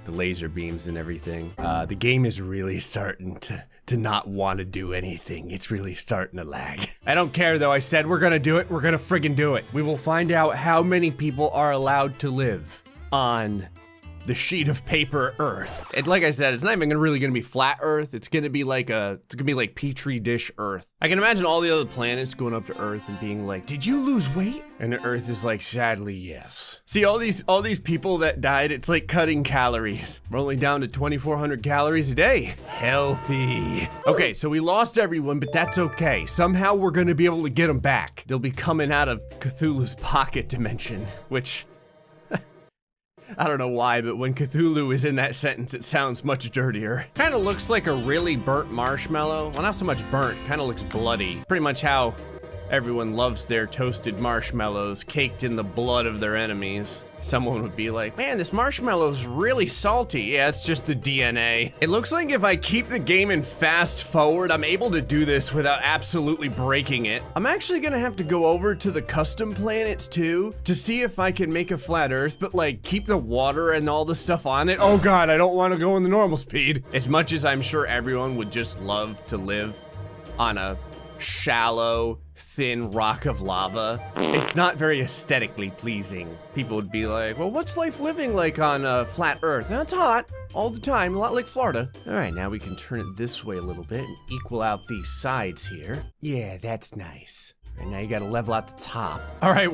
laser beams and everything, the game is really starting to not want to do anything. It's really starting to lag. I don't care though. I said we're gonna do it. We're gonna friggin' do it. We will find out how many people are allowed to live on the sheet of paper Earth. And like I said, it's not even really gonna be flat Earth. It's gonna be like Petri dish Earth. I can imagine all the other planets going up to Earth and being like, did you lose weight? And the Earth is like, sadly, yes. See, all these people that died, it's like cutting calories. We're only down to 2,400 calories a day. Healthy. Okay, so we lost everyone, but that's okay. Somehow we're gonna be able to get them back. They'll be coming out of Cthulhu's pocket dimension, which, I don't know why, but when Cthulhu is in that sentence, it sounds much dirtier. Kind of looks like a really burnt marshmallow. Well, not so much burnt, kind of looks bloody. Pretty much how everyone loves their toasted marshmallows caked in the blood of their enemies. Someone would be like, man, this marshmallow's really salty. Yeah, it's just the DNA. It looks like if I keep the game in fast forward, I'm able to do this without absolutely breaking it. I'm actually gonna have to go over to the custom planets too, to see if I can make a flat Earth, but like keep the water and all the stuff on it. Oh God, I don't wanna go in the normal speed. As much as I'm sure everyone would just love to live on a shallow, thin rock of lava, it's not very aesthetically pleasing. People would be like, well, what's life living like on a flat Earth? That's hot all the time, a lot like Florida. All right, now we can turn it this way a little bit and equal out these sides here. Yeah, that's nice. All right, now you gotta level out the top. All right,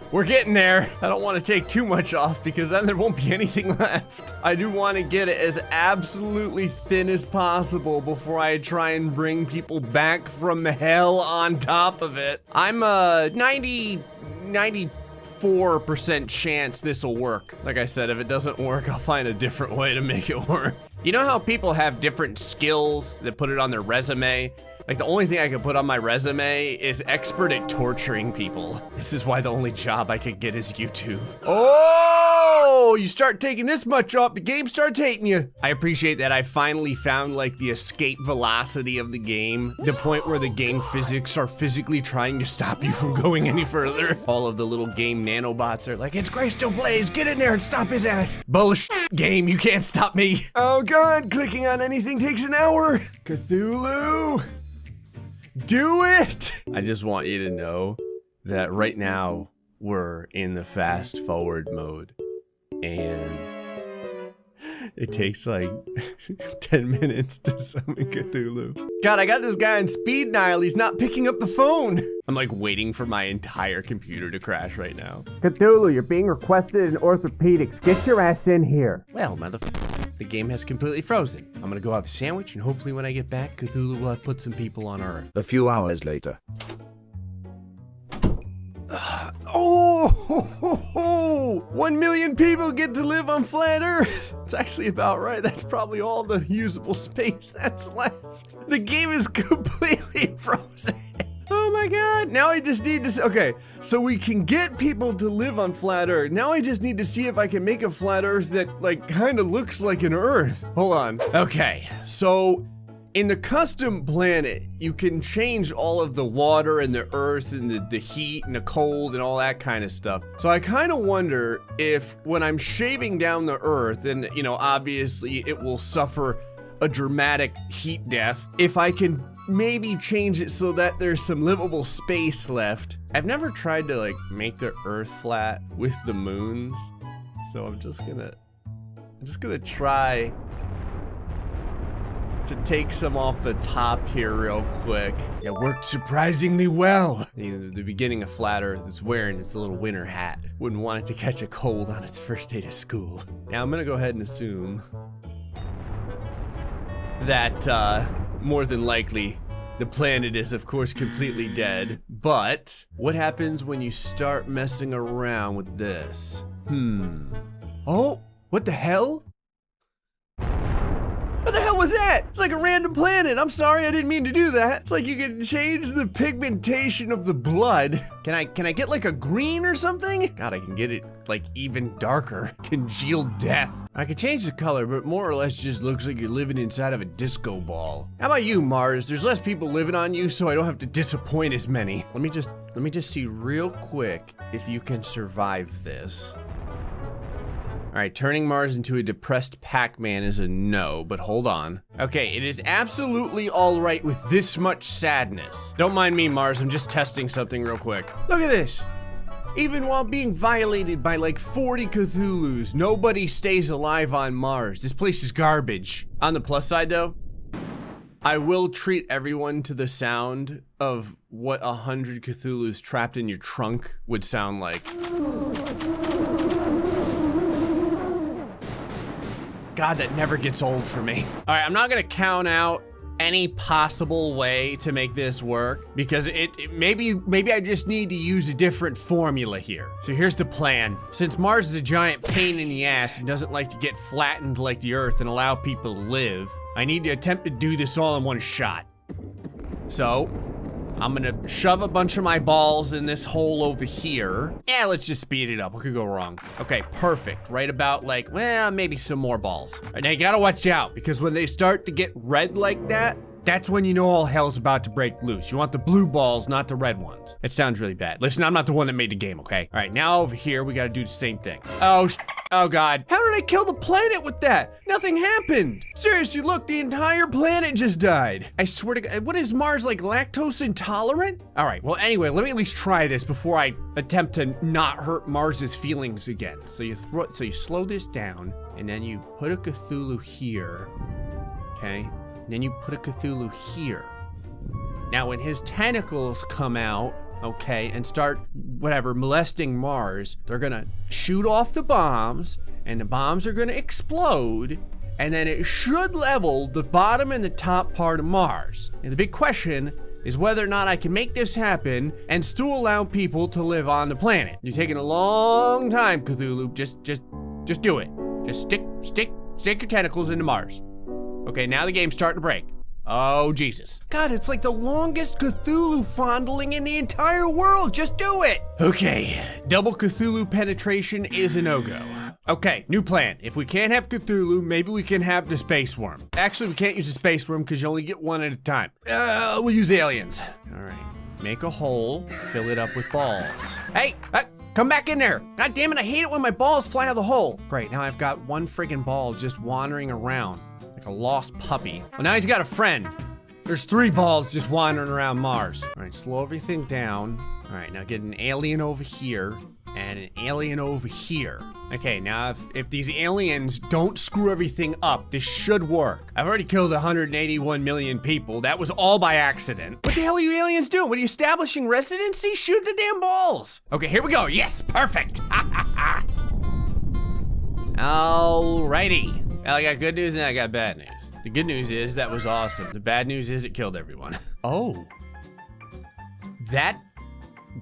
we're getting there. I don't want to take too much off because then there won't be anything left. I do want to get it as absolutely thin as possible before I try and bring people back from hell on top of it. I'm a 94% chance this will work. Like I said, if it doesn't work, I'll find a different way to make it work. You know how people have different skills that put it on their resume? Like the only thing I could put on my resume is expert at torturing people. This is why the only job I could get is YouTube. Oh, you start taking this much off, the game starts hating you. I appreciate that I finally found like the escape velocity of the game, the point where the game physics are physically trying to stop you from going any further. All of the little game nanobots are like, it's GrayStillPlays, get in there and stop his ass. Bullshit game, you can't stop me. Oh God, clicking on anything takes an hour. Cthulhu. Do it! I just want you to know that right now we're in the fast forward mode and it takes like 10 minutes to summon Cthulhu. God, I got this guy on speed dial. He's not picking up the phone. I'm like waiting for my entire computer to crash right now. Cthulhu, you're being requested in orthopedics. Get your ass in here. Well, the game has completely frozen. I'm gonna go have a sandwich and hopefully when I get back, Cthulhu will have put some people on Earth. A few hours later. Oh, 1 million people get to live on flat Earth. It's actually about right. That's probably all the usable space that's left. The game is completely frozen. Oh my God, now I just need to, okay, so we can get people to live on flat Earth. Now I just need to see if I can make a flat Earth that like kind of looks like an Earth. Hold on. Okay, so in the custom planet, you can change all of the water and the earth and the heat and the cold and all that kind of stuff. So I kind of wonder if when I'm shaving down the earth, and you know, obviously it will suffer a dramatic heat death, if I can maybe change it so that there's some livable space left. I've never tried to like make the earth flat with the moons, so I'm just gonna try to take some off the top here real quick. It worked surprisingly well. The beginning of flat earth is wearing its little winter hat. Wouldn't want it to catch a cold on its first day to school. Now I'm gonna go ahead and assume that more than likely the planet is of course completely dead, but what happens when you start messing around with this? Oh, what the hell? What the hell was that? It's like a random planet. I'm sorry, I didn't mean to do that. It's like you can change the pigmentation of the blood. Can I get like a green or something? God, I can get it like even darker. Congealed death. I can change the color, but more or less just looks like you're living inside of a disco ball. How about you, Mars? There's less people living on you, so I don't have to disappoint as many. Let me just see real quick if you can survive this. All right, turning Mars into a depressed Pac-Man is a no, but hold on. Okay, it is absolutely all right with this much sadness. Don't mind me, Mars, I'm just testing something real quick. Look at this. Even while being violated by like 40 Cthulhus, nobody stays alive on Mars. This place is garbage. On the plus side though, I will treat everyone to the sound of what 100 Cthulhus trapped in your trunk would sound like. God, that never gets old for me. All right, I'm not gonna count out any possible way to make this work because maybe I just need to use a different formula here. So here's the plan. Since Mars is a giant pain in the ass and doesn't like to get flattened like the Earth and allow people to live, I need to attempt to do this all in one shot. So I'm gonna shove a bunch of my balls in this hole over here. Yeah, let's just speed it up. What could go wrong? Okay, perfect. Right about like, well, maybe some more balls. All right, now you gotta watch out because when they start to get red like that, that's when you know all hell's about to break loose. You want the blue balls, not the red ones. It sounds really bad. Listen, I'm not the one that made the game, okay? All right, now over here, we gotta do the same thing. Oh God. How did I kill the planet with that? Nothing happened. Seriously, look, the entire planet just died. I swear to God, what is Mars, like lactose intolerant? All right, well anyway, let me at least try this before I attempt to not hurt Mars's feelings again. So you slow this down, and then you put a Cthulhu here, okay? And then you put a Cthulhu here. Now when his tentacles come out, okay, and start, whatever, molesting Mars, they're gonna shoot off the bombs, and the bombs are gonna explode, and then it should level the bottom and the top part of Mars. And the big question is whether or not I can make this happen and still allow people to live on the planet. You're taking a long time, Cthulhu. Just do it. Just stick your tentacles into Mars. Okay, now the game's starting to break. Oh, Jesus. God, it's like the longest Cthulhu fondling in the entire world. Just do it. Okay, double Cthulhu penetration is a no-go. Okay, new plan. If we can't have Cthulhu, maybe we can have the space worm. Actually, we can't use the space worm because you only get one at a time. We'll use aliens. All right, make a hole, fill it up with balls. Hey, come back in there. God damn it, I hate it when my balls fly out of the hole. Great, now I've got one friggin' ball just wandering around. Like a lost puppy. Well, now he's got a friend. There's 3 balls just wandering around Mars. All right, slow everything down. All right, now get an alien over here and an alien over here. Okay, now if these aliens don't screw everything up, this should work. I've already killed 181 million people. That was all by accident. What the hell are you aliens doing? What are you establishing residency? Shoot the damn balls. Okay, here we go. Yes, perfect. Alrighty. Well, I got good news and I got bad news. The good news is that was awesome. The bad news is it killed everyone. Oh.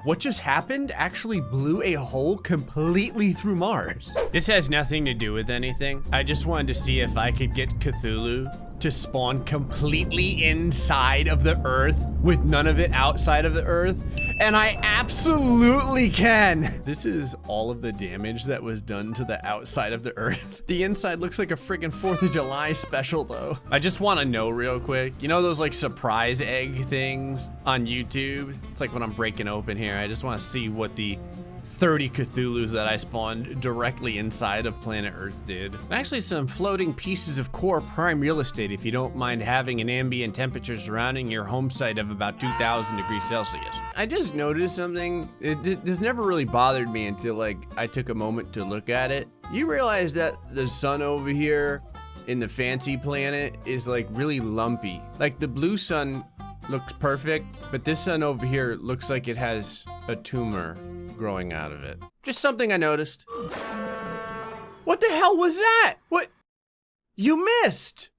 What just happened actually blew a hole completely through Mars. This has nothing to do with anything. I just wanted to see if I could get Cthulhu to spawn completely inside of the Earth with none of it outside of the Earth. And I absolutely can. This is all of the damage that was done to the outside of the Earth. The inside looks like a friggin' 4th of July special though. I just wanna know real quick, you know those like surprise egg things on YouTube? It's like when I'm breaking open here, I just wanna see what the 30 Cthulhus that I spawned directly inside of planet Earth did. Actually, some floating pieces of core prime real estate if you don't mind having an ambient temperature surrounding your home site of about 2,000 degrees Celsius. I just noticed something. This never really bothered me until like I took a moment to look at it. You realize that the sun over here in the fancy planet is like really lumpy. Like the blue sun looks perfect, but this sun over here looks like it has a tumor growing out of it. Just something I noticed. What the hell was that? What? You missed.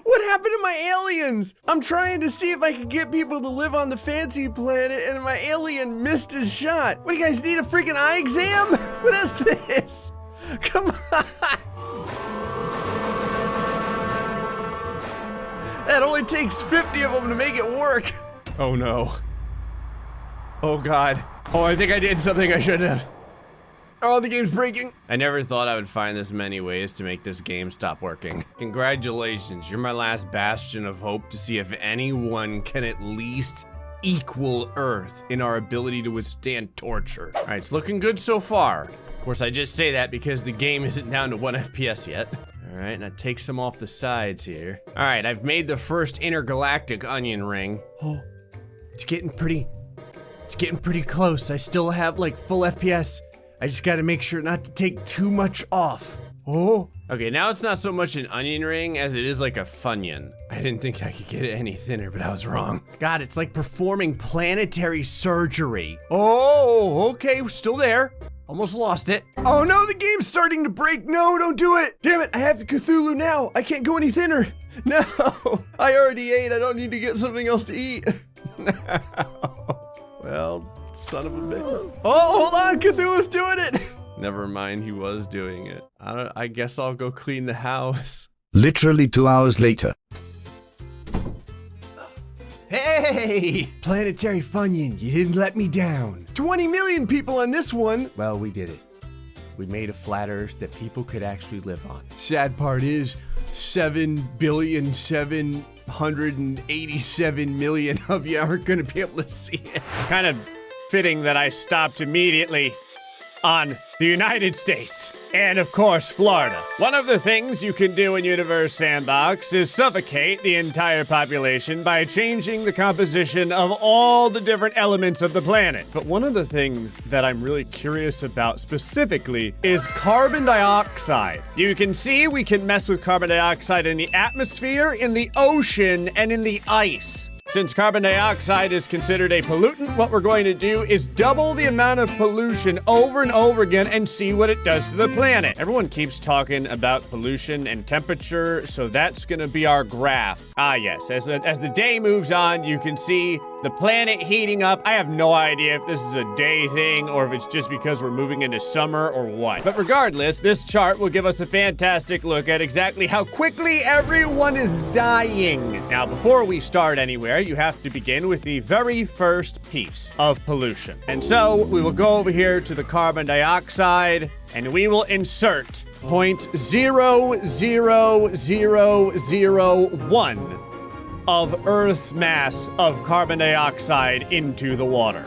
What happened to my aliens? I'm trying to see if I can get people to live on the fancy planet and my alien missed his shot. What, do you guys need a freaking eye exam? What is this? Come on. That only takes 50 of them to make it work. Oh no. Oh God. Oh, I think I did something I shouldn't have. Oh, the game's breaking. I never thought I would find this many ways to make this game stop working. Congratulations, you're my last bastion of hope to see if anyone can at least equal Earth in our ability to withstand torture. All right, it's looking good so far. Of course, I just say that because the game isn't down to 1 FPS yet. All All right, now take some off the sides here. All right, I've made the first intergalactic onion ring. Oh, it's getting pretty close. I still have like full FPS. I just gotta make sure not to take too much off. Oh, Okay, now it's not so much an onion ring as it is like a Funyun. I didn't think I could get it any thinner, but I was wrong. God, it's like performing planetary surgery. Oh, okay, we're still there. Almost lost it. Oh no, the game's starting to break. No, don't do it. Damn it, I have the Cthulhu now. I can't go any thinner. No, I already ate. I don't need to get something else to eat. No. Well, son of a bitch. Oh, hold on, Cthulhu's doing it. Never mind, he was doing it. I guess I'll go clean the house. Literally 2 hours later. Hey, Planetary Funyun, you didn't let me down. 20 million people on this one. Well, we did it. We made a flat Earth that people could actually live on. Sad part is 7,787,000,000 of you aren't gonna be able to see it. It's kind of fitting that I stopped immediately on the United States and, of course, Florida. One of the things you can do in Universe Sandbox is suffocate the entire population by changing the composition of all the different elements of the planet. But one of the things that I'm really curious about specifically is carbon dioxide. You can see we can mess with carbon dioxide in the atmosphere, in the ocean, and in the ice. Since carbon dioxide is considered a pollutant, what we're going to do is double the amount of pollution over and over again and see what it does to the planet. Everyone keeps talking about pollution and temperature, so that's gonna be our graph. Ah yes, as the day moves on, you can see the planet heating up. I have no idea if this is a day thing or if it's just because we're moving into summer or what. But regardless, this chart will give us a fantastic look at exactly how quickly everyone is dying. Now, before we start anywhere, you have to begin with the very first piece of pollution. And so we will go over here to the carbon dioxide and we will insert 0.00001 of Earth's mass of carbon dioxide into the water.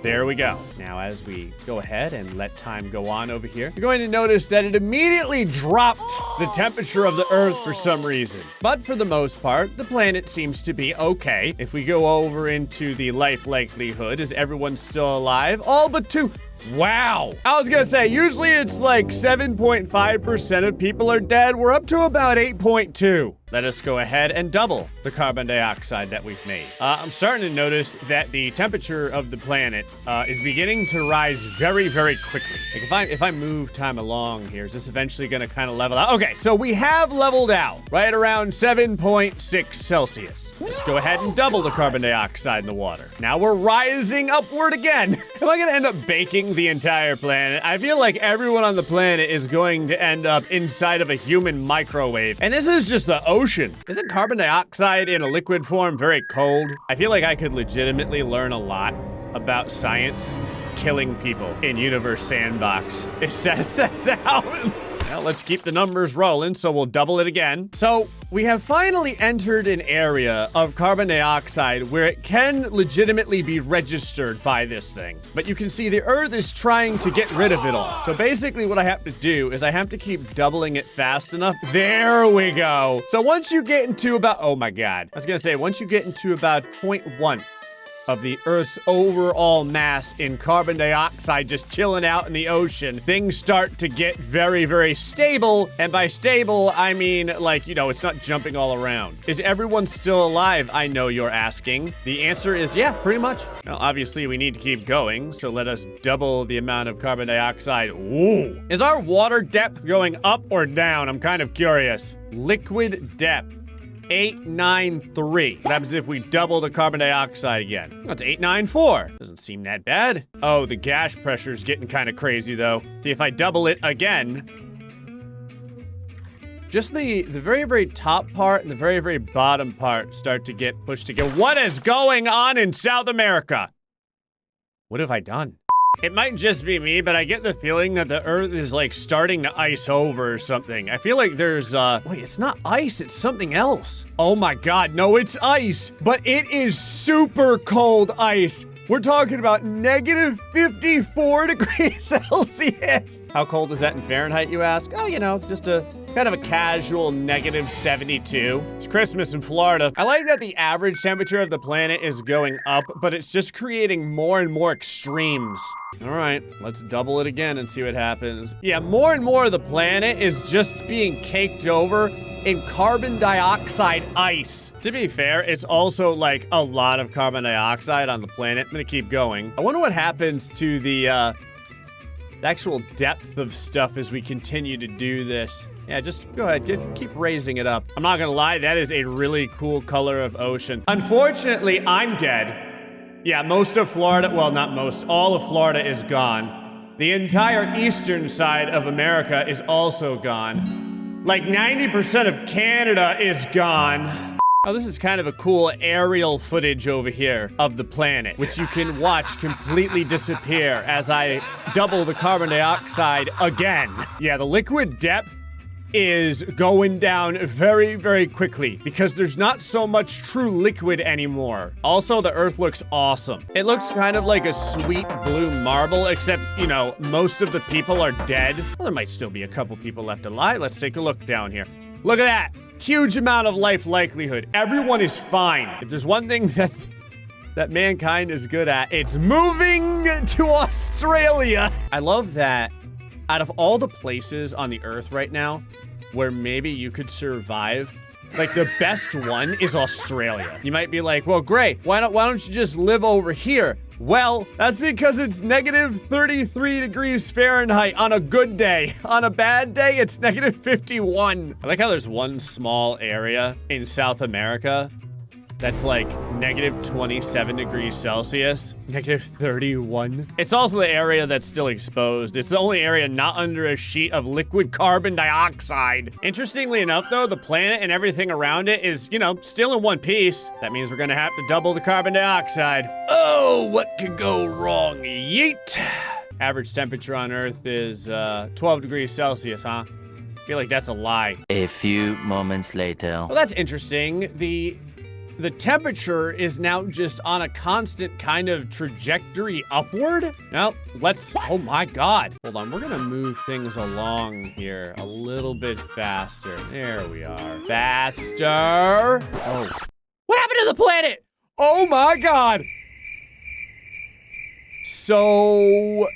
There we go. Now, as we go ahead and let time go on over here, you're going to notice that it immediately dropped the temperature of the Earth for some reason. But for the most part, the planet seems to be okay. If we go over into the life likelihood, is everyone still alive? All but 2. Wow. I was gonna say, usually it's like 7.5% of people are dead. We're up to about 8.2. Let us go ahead and double the carbon dioxide that we've made. I'm starting to notice that the temperature of the planet is beginning to rise very, very quickly. Like if I move time along here, is this eventually gonna kind of level out? Okay, so we have leveled out right around 7.6 Celsius. Let's go ahead and double the carbon dioxide in the water. Now we're rising upward again. Am I gonna end up baking the entire planet? I feel like everyone on the planet is going to end up inside of a human microwave. And this is just the ocean. Isn't carbon dioxide in a liquid form very cold? I feel like I could legitimately learn a lot about science killing people in Universe Sandbox. As sad as that sounds. Well, let's keep the numbers rolling, so we'll double it again. So we have finally entered an area of carbon dioxide where it can legitimately be registered by this thing. But you can see the Earth is trying to get rid of it all. So basically what I have to do is I have to keep doubling it fast enough. There we go. So once you get into about, oh my God. I was gonna say, once you get into about 0.1 of the Earth's overall mass in carbon dioxide just chilling out in the ocean, things start to get very, very stable. And by stable, I mean, like, you know, it's not jumping all around. Is everyone still alive? I know you're asking. The answer is yeah, pretty much. Well, obviously we need to keep going, so let us double the amount of carbon dioxide. Ooh. Is our water depth going up or down? I'm kind of curious. Liquid depth. 893. What happens if we double the carbon dioxide again? That's 894. Doesn't seem that bad. Oh, the gas pressure's getting kind of crazy though. See, if I double it again, just the very, very top part and the very, very bottom part start to get pushed together. What is going on in South America? What have I done? It might just be me, but I get the feeling that the Earth is like starting to ice over or something. I feel like there's, wait, it's not ice, it's something else. Oh my God, no, it's ice, but it is super cold ice. We're talking about negative 54 degrees Celsius. How cold is that in Fahrenheit, you ask? Oh, you know, just a Kind of a casual -72. It's Christmas in Florida. I like that the average temperature of the planet is going up, but it's just creating more and more extremes. All right, let's double it again and see what happens. Yeah, more and more of the planet is just being caked over in carbon dioxide ice. To be fair, it's also like a lot of carbon dioxide on the planet. I'm gonna keep going. I wonder what happens to the actual depth of stuff as we continue to do this. Yeah, just go ahead, keep raising it up. I'm not gonna lie, that is a really cool color of ocean. Unfortunately, I'm dead. Yeah, most of Florida, well, not most, all of Florida is gone. The entire eastern side of America is also gone. Like 90% of Canada is gone. Oh, this is kind of a cool aerial footage over here of the planet, which you can watch completely disappear as I double the carbon dioxide again. Yeah, the liquid depth is going down very, very quickly because there's not so much true liquid anymore. Also, the Earth looks awesome. It looks kind of like a sweet blue marble, except, you know, most of the people are dead. Well, there might still be a couple people left alive. Let's take a look down here. Look at that. Huge amount of life likelihood. Everyone is fine. If there's one thing that mankind is good at, it's moving to Australia. I love that out of all the places on the Earth right now where maybe you could survive, like the best one is Australia. You might be like, well, Gray, why don't you just live over here? Well, that's because it's -33 degrees Fahrenheit on a good day. On a bad day, it's -51. I like how there's one small area in South America that's like -27 degrees Celsius, -31. It's also the area that's still exposed. It's the only area not under a sheet of liquid carbon dioxide. Interestingly enough, though, the planet and everything around it is, you know, still in one piece. That means we're gonna have to double the carbon dioxide. Oh, what could go wrong? Yeet. Average temperature on Earth is 12 degrees Celsius, huh? I feel like that's a lie. A few moments later. Well, that's interesting. The temperature is now just on a constant kind of trajectory upward. Now, oh my God. Hold on, we're gonna move things along here a little bit faster. There we are. Faster. Oh. What happened to the planet? Oh my God. So,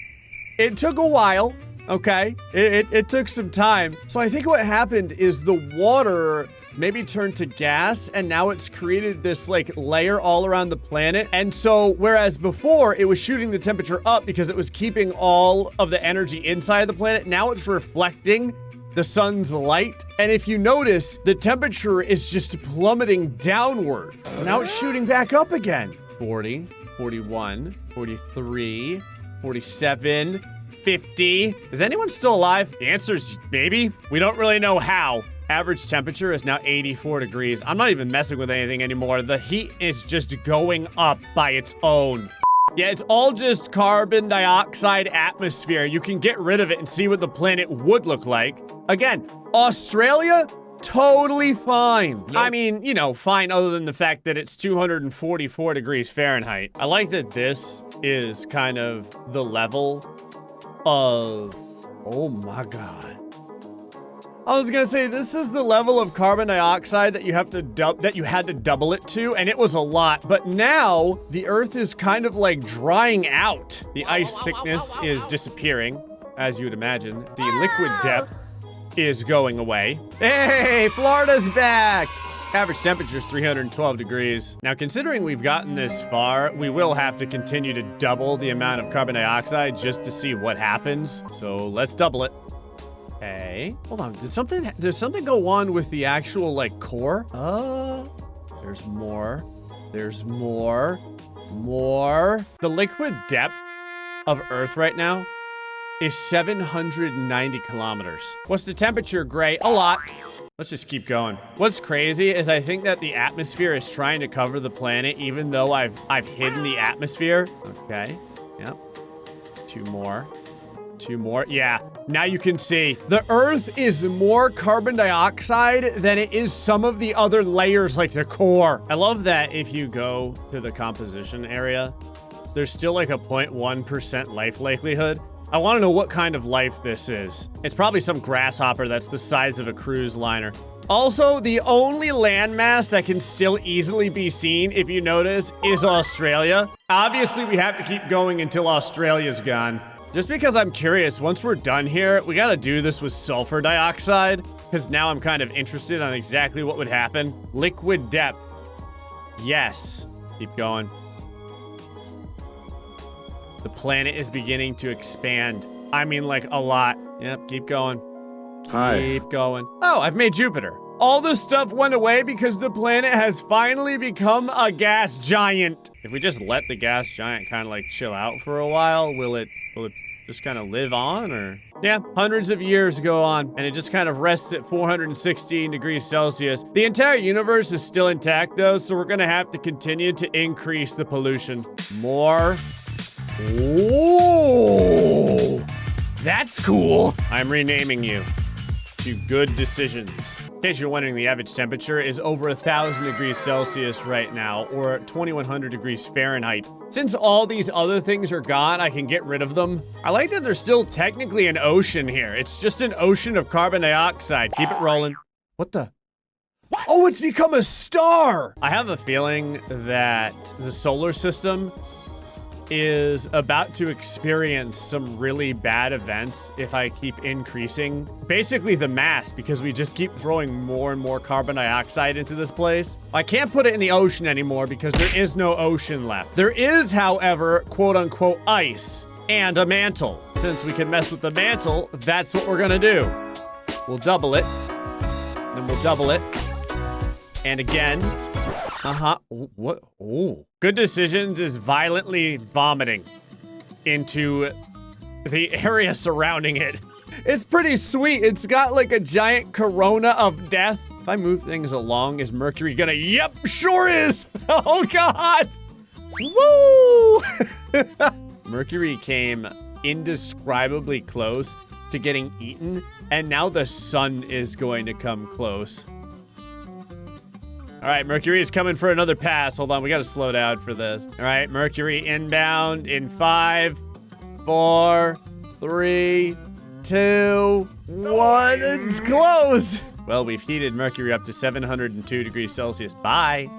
it took a while, okay? It took some time. So I think what happened is the water maybe turned to gas, and now it's created this like layer all around the planet. And so whereas before it was shooting the temperature up because it was keeping all of the energy inside the planet, now it's reflecting the sun's light. And if you notice, the temperature is just plummeting downward. Now it's shooting back up again. 40, 41, 43, 47, 50. Is anyone still alive? The answer is maybe. We don't really know how. Average temperature is now 84 degrees. I'm not even messing with anything anymore. The heat is just going up by its own. Yeah, it's all just carbon dioxide atmosphere. You can get rid of it and see what the planet would look like. Again, Australia, totally fine. I mean, you know, fine other than the fact that it's 244 degrees Fahrenheit. I like that this is kind of the level of, oh my God. I was gonna say, this is the level of carbon dioxide that you had to double it to, and it was a lot. But now, the Earth is kind of like drying out. The ice thickness is disappearing, as you would imagine. The liquid depth is going away. Hey, Florida's back! Average temperature is 312 degrees. Now, considering we've gotten this far, we will have to continue to double the amount of carbon dioxide just to see what happens. So let's double it. Okay. Hold on. Did something go on with the actual like core? There's more. There's more. More. The liquid depth of Earth right now is 790 kilometers. What's the temperature, Gray? A lot. Let's just keep going. What's crazy is I think that the atmosphere is trying to cover the planet even though I've hidden the atmosphere. Okay. Yep. Two more. Yeah, now you can see the Earth is more carbon dioxide than it is some of the other layers like the core. I love that if you go to the composition area, there's still like a 0.1% life likelihood. I want to know what kind of life this is. It's probably some grasshopper that's the size of a cruise liner. Also, the only landmass that can still easily be seen, if you notice, is Australia. Obviously, we have to keep going until Australia's gone. Just because I'm curious, once we're done here, we gotta do this with sulfur dioxide, because now I'm kind of interested on exactly what would happen. Liquid depth. Yes. Keep going. The planet is beginning to expand. I mean, like, a lot. Yep, keep going. Keep going. Oh, I've made Jupiter. All this stuff went away because the planet has finally become a gas giant. If we just let the gas giant kind of like chill out for a while, will it just kind of live on, or? Yeah, hundreds of years go on, and it just kind of rests at 416 degrees Celsius. The entire universe is still intact, though, so we're gonna have to continue to increase the pollution. More. Ooh, that's cool. I'm renaming you to Good Decisions. In case you're wondering, the average temperature is over 1,000 degrees Celsius right now, or 2,100 degrees Fahrenheit. Since all these other things are gone, I can get rid of them. I like that there's still technically an ocean here. It's just an ocean of carbon dioxide. Keep it rolling. What the? Oh, it's become a star! I have a feeling that the solar system is about to experience some really bad events if I keep increasing basically the mass, because we just keep throwing more and more carbon dioxide into this place. I can't put it in the ocean anymore because there is no ocean left. There is, however, quote unquote ice and a mantle. Since we can mess with the mantle, that's what we're gonna do. We'll double it, then we'll double it, and again. What? Oh. Good Decisions is violently vomiting into the area surrounding it. It's pretty sweet. It's got like a giant corona of death. If I move things along, is Mercury gonna? Yep, sure is. Oh God. Woo! Mercury came indescribably close to getting eaten, and now the sun is going to come close. All right, Mercury is coming for another pass. Hold on, we gotta slow down for this. All right, Mercury inbound in 5, 4, 3, 2, 1. It's close. Well, we've heated Mercury up to 702 degrees Celsius. Bye.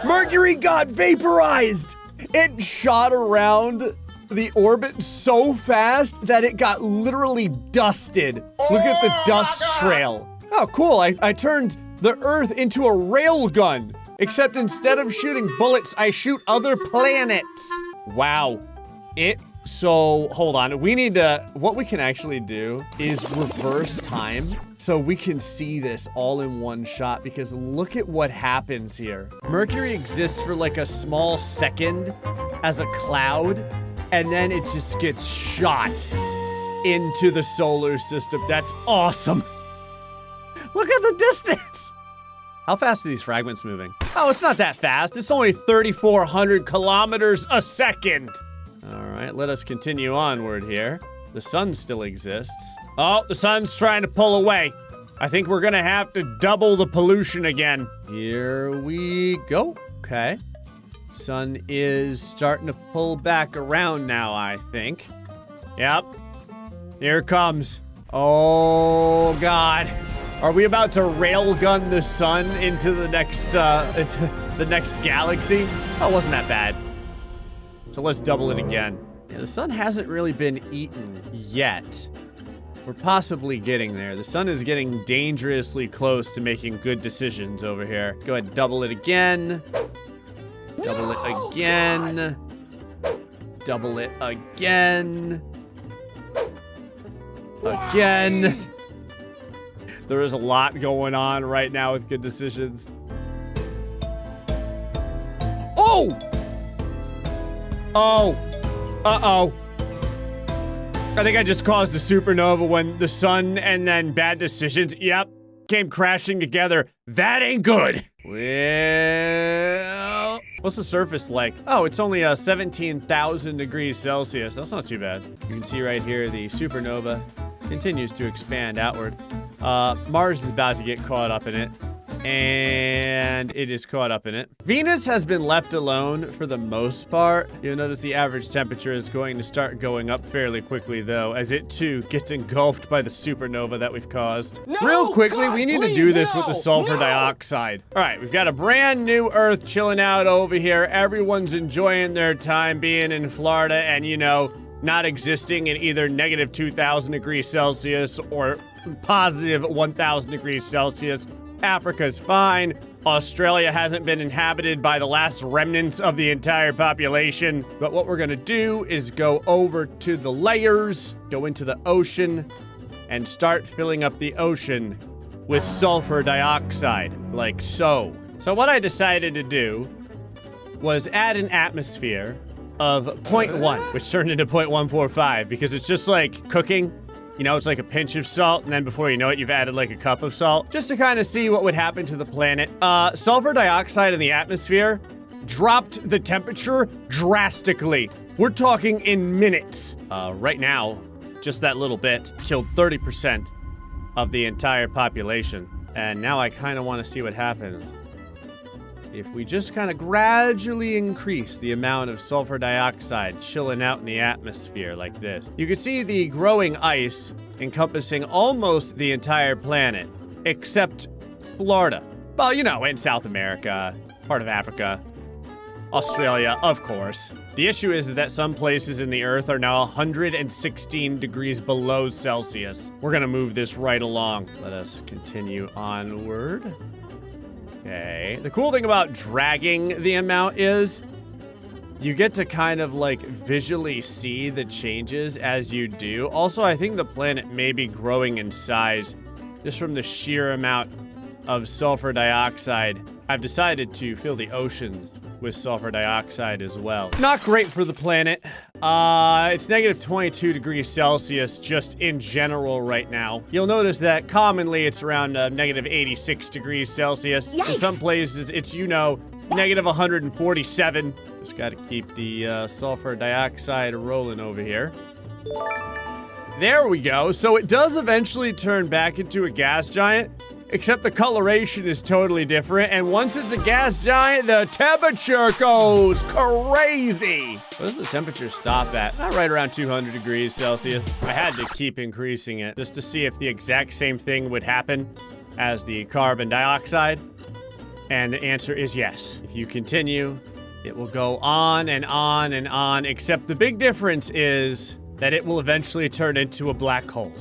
Mercury got vaporized. It shot around the orbit so fast that it got literally dusted. Look at the dust trail. Oh, cool. I turned the Earth into a rail gun. Except instead of shooting bullets, I shoot other planets. Wow. So, hold on. We need to, what we can actually do is reverse time so we can see this all in one shot, because look at what happens here. Mercury exists for like a small second as a cloud, and then it just gets shot into the solar system. That's awesome. Look at the distance. How fast are these fragments moving? Oh, it's not that fast. It's only 3,400 kilometers a second. All right, let us continue onward here. The sun still exists. Oh, the sun's trying to pull away. I think we're gonna have to double the pollution again. Here we go. Okay. Sun is starting to pull back around now, I think. Yep. Here it comes. Oh, God. Are we about to railgun the sun into the next galaxy? Oh, wasn't that bad. So let's double it again. Yeah, the sun hasn't really been eaten yet. We're possibly getting there. The sun is getting dangerously close to making good decisions over here. Let's go ahead and double it again. Double it again. Double it again. Again. There is a lot going on right now with Good Decisions. Oh! Oh. Uh-oh. I think I just caused a supernova when the sun and then Bad Decisions, yep, came crashing together. That ain't good. Well, what's the surface like? Oh, it's only 17,000 degrees Celsius. That's not too bad. You can see right here the supernova continues to expand outward. Mars is about to get caught up in it. And it is caught up in it. Venus has been left alone for the most part. You'll notice the average temperature is going to start going up fairly quickly, though, as it too gets engulfed by the supernova that we've caused. Real quickly, we need to do this with the sulfur dioxide. All right, we've got a brand new Earth chilling out over here. Everyone's enjoying their time being in Florida and, you know, not existing in either negative 2,000 degrees Celsius or positive 1,000 degrees Celsius. Africa's fine. Australia hasn't been inhabited by the last remnants of the entire population. But what we're gonna do is go over to the layers, go into the ocean, and start filling up the ocean with sulfur dioxide, like so. So what I decided to do was add an atmosphere of 0.1, which turned into 0.145, because it's just like cooking. You know, it's like a pinch of salt, and then before you know it, you've added like a cup of salt, just to kind of see what would happen to the planet. Sulfur dioxide in the atmosphere dropped the temperature drastically. We're talking in minutes. Right now, just that little bit killed 30% of the entire population. And now I kind of want to see what happens if we just kind of gradually increase the amount of sulfur dioxide chilling out in the atmosphere like this. You can see the growing ice encompassing almost the entire planet, except Florida. Well, you know, in South America, part of Africa, Australia, of course. The issue is that some places in the Earth are now 116 degrees below Celsius. We're gonna move this right along. Let us continue onward. Okay. The cool thing about dragging the amount is you get to kind of like visually see the changes as you do. Also, I think the planet may be growing in size just from the sheer amount of sulfur dioxide. I've decided to fill the oceans with sulfur dioxide as well. Not great for the planet. It's negative 22 degrees Celsius just in general right now. You'll notice that commonly it's around negative 86 degrees Celsius. Yikes. In some places it's, you know, negative 147. Just gotta keep the sulfur dioxide rolling over here. There we go. So it does eventually turn back into a gas giant, except the coloration is totally different. And once it's a gas giant, the temperature goes crazy. What does the temperature stop at? Right around 200 degrees Celsius. I had to keep increasing it just to see if the exact same thing would happen as the carbon dioxide. And the answer is yes. If you continue, it will go on and on and on, except the big difference is that it will eventually turn into a black hole.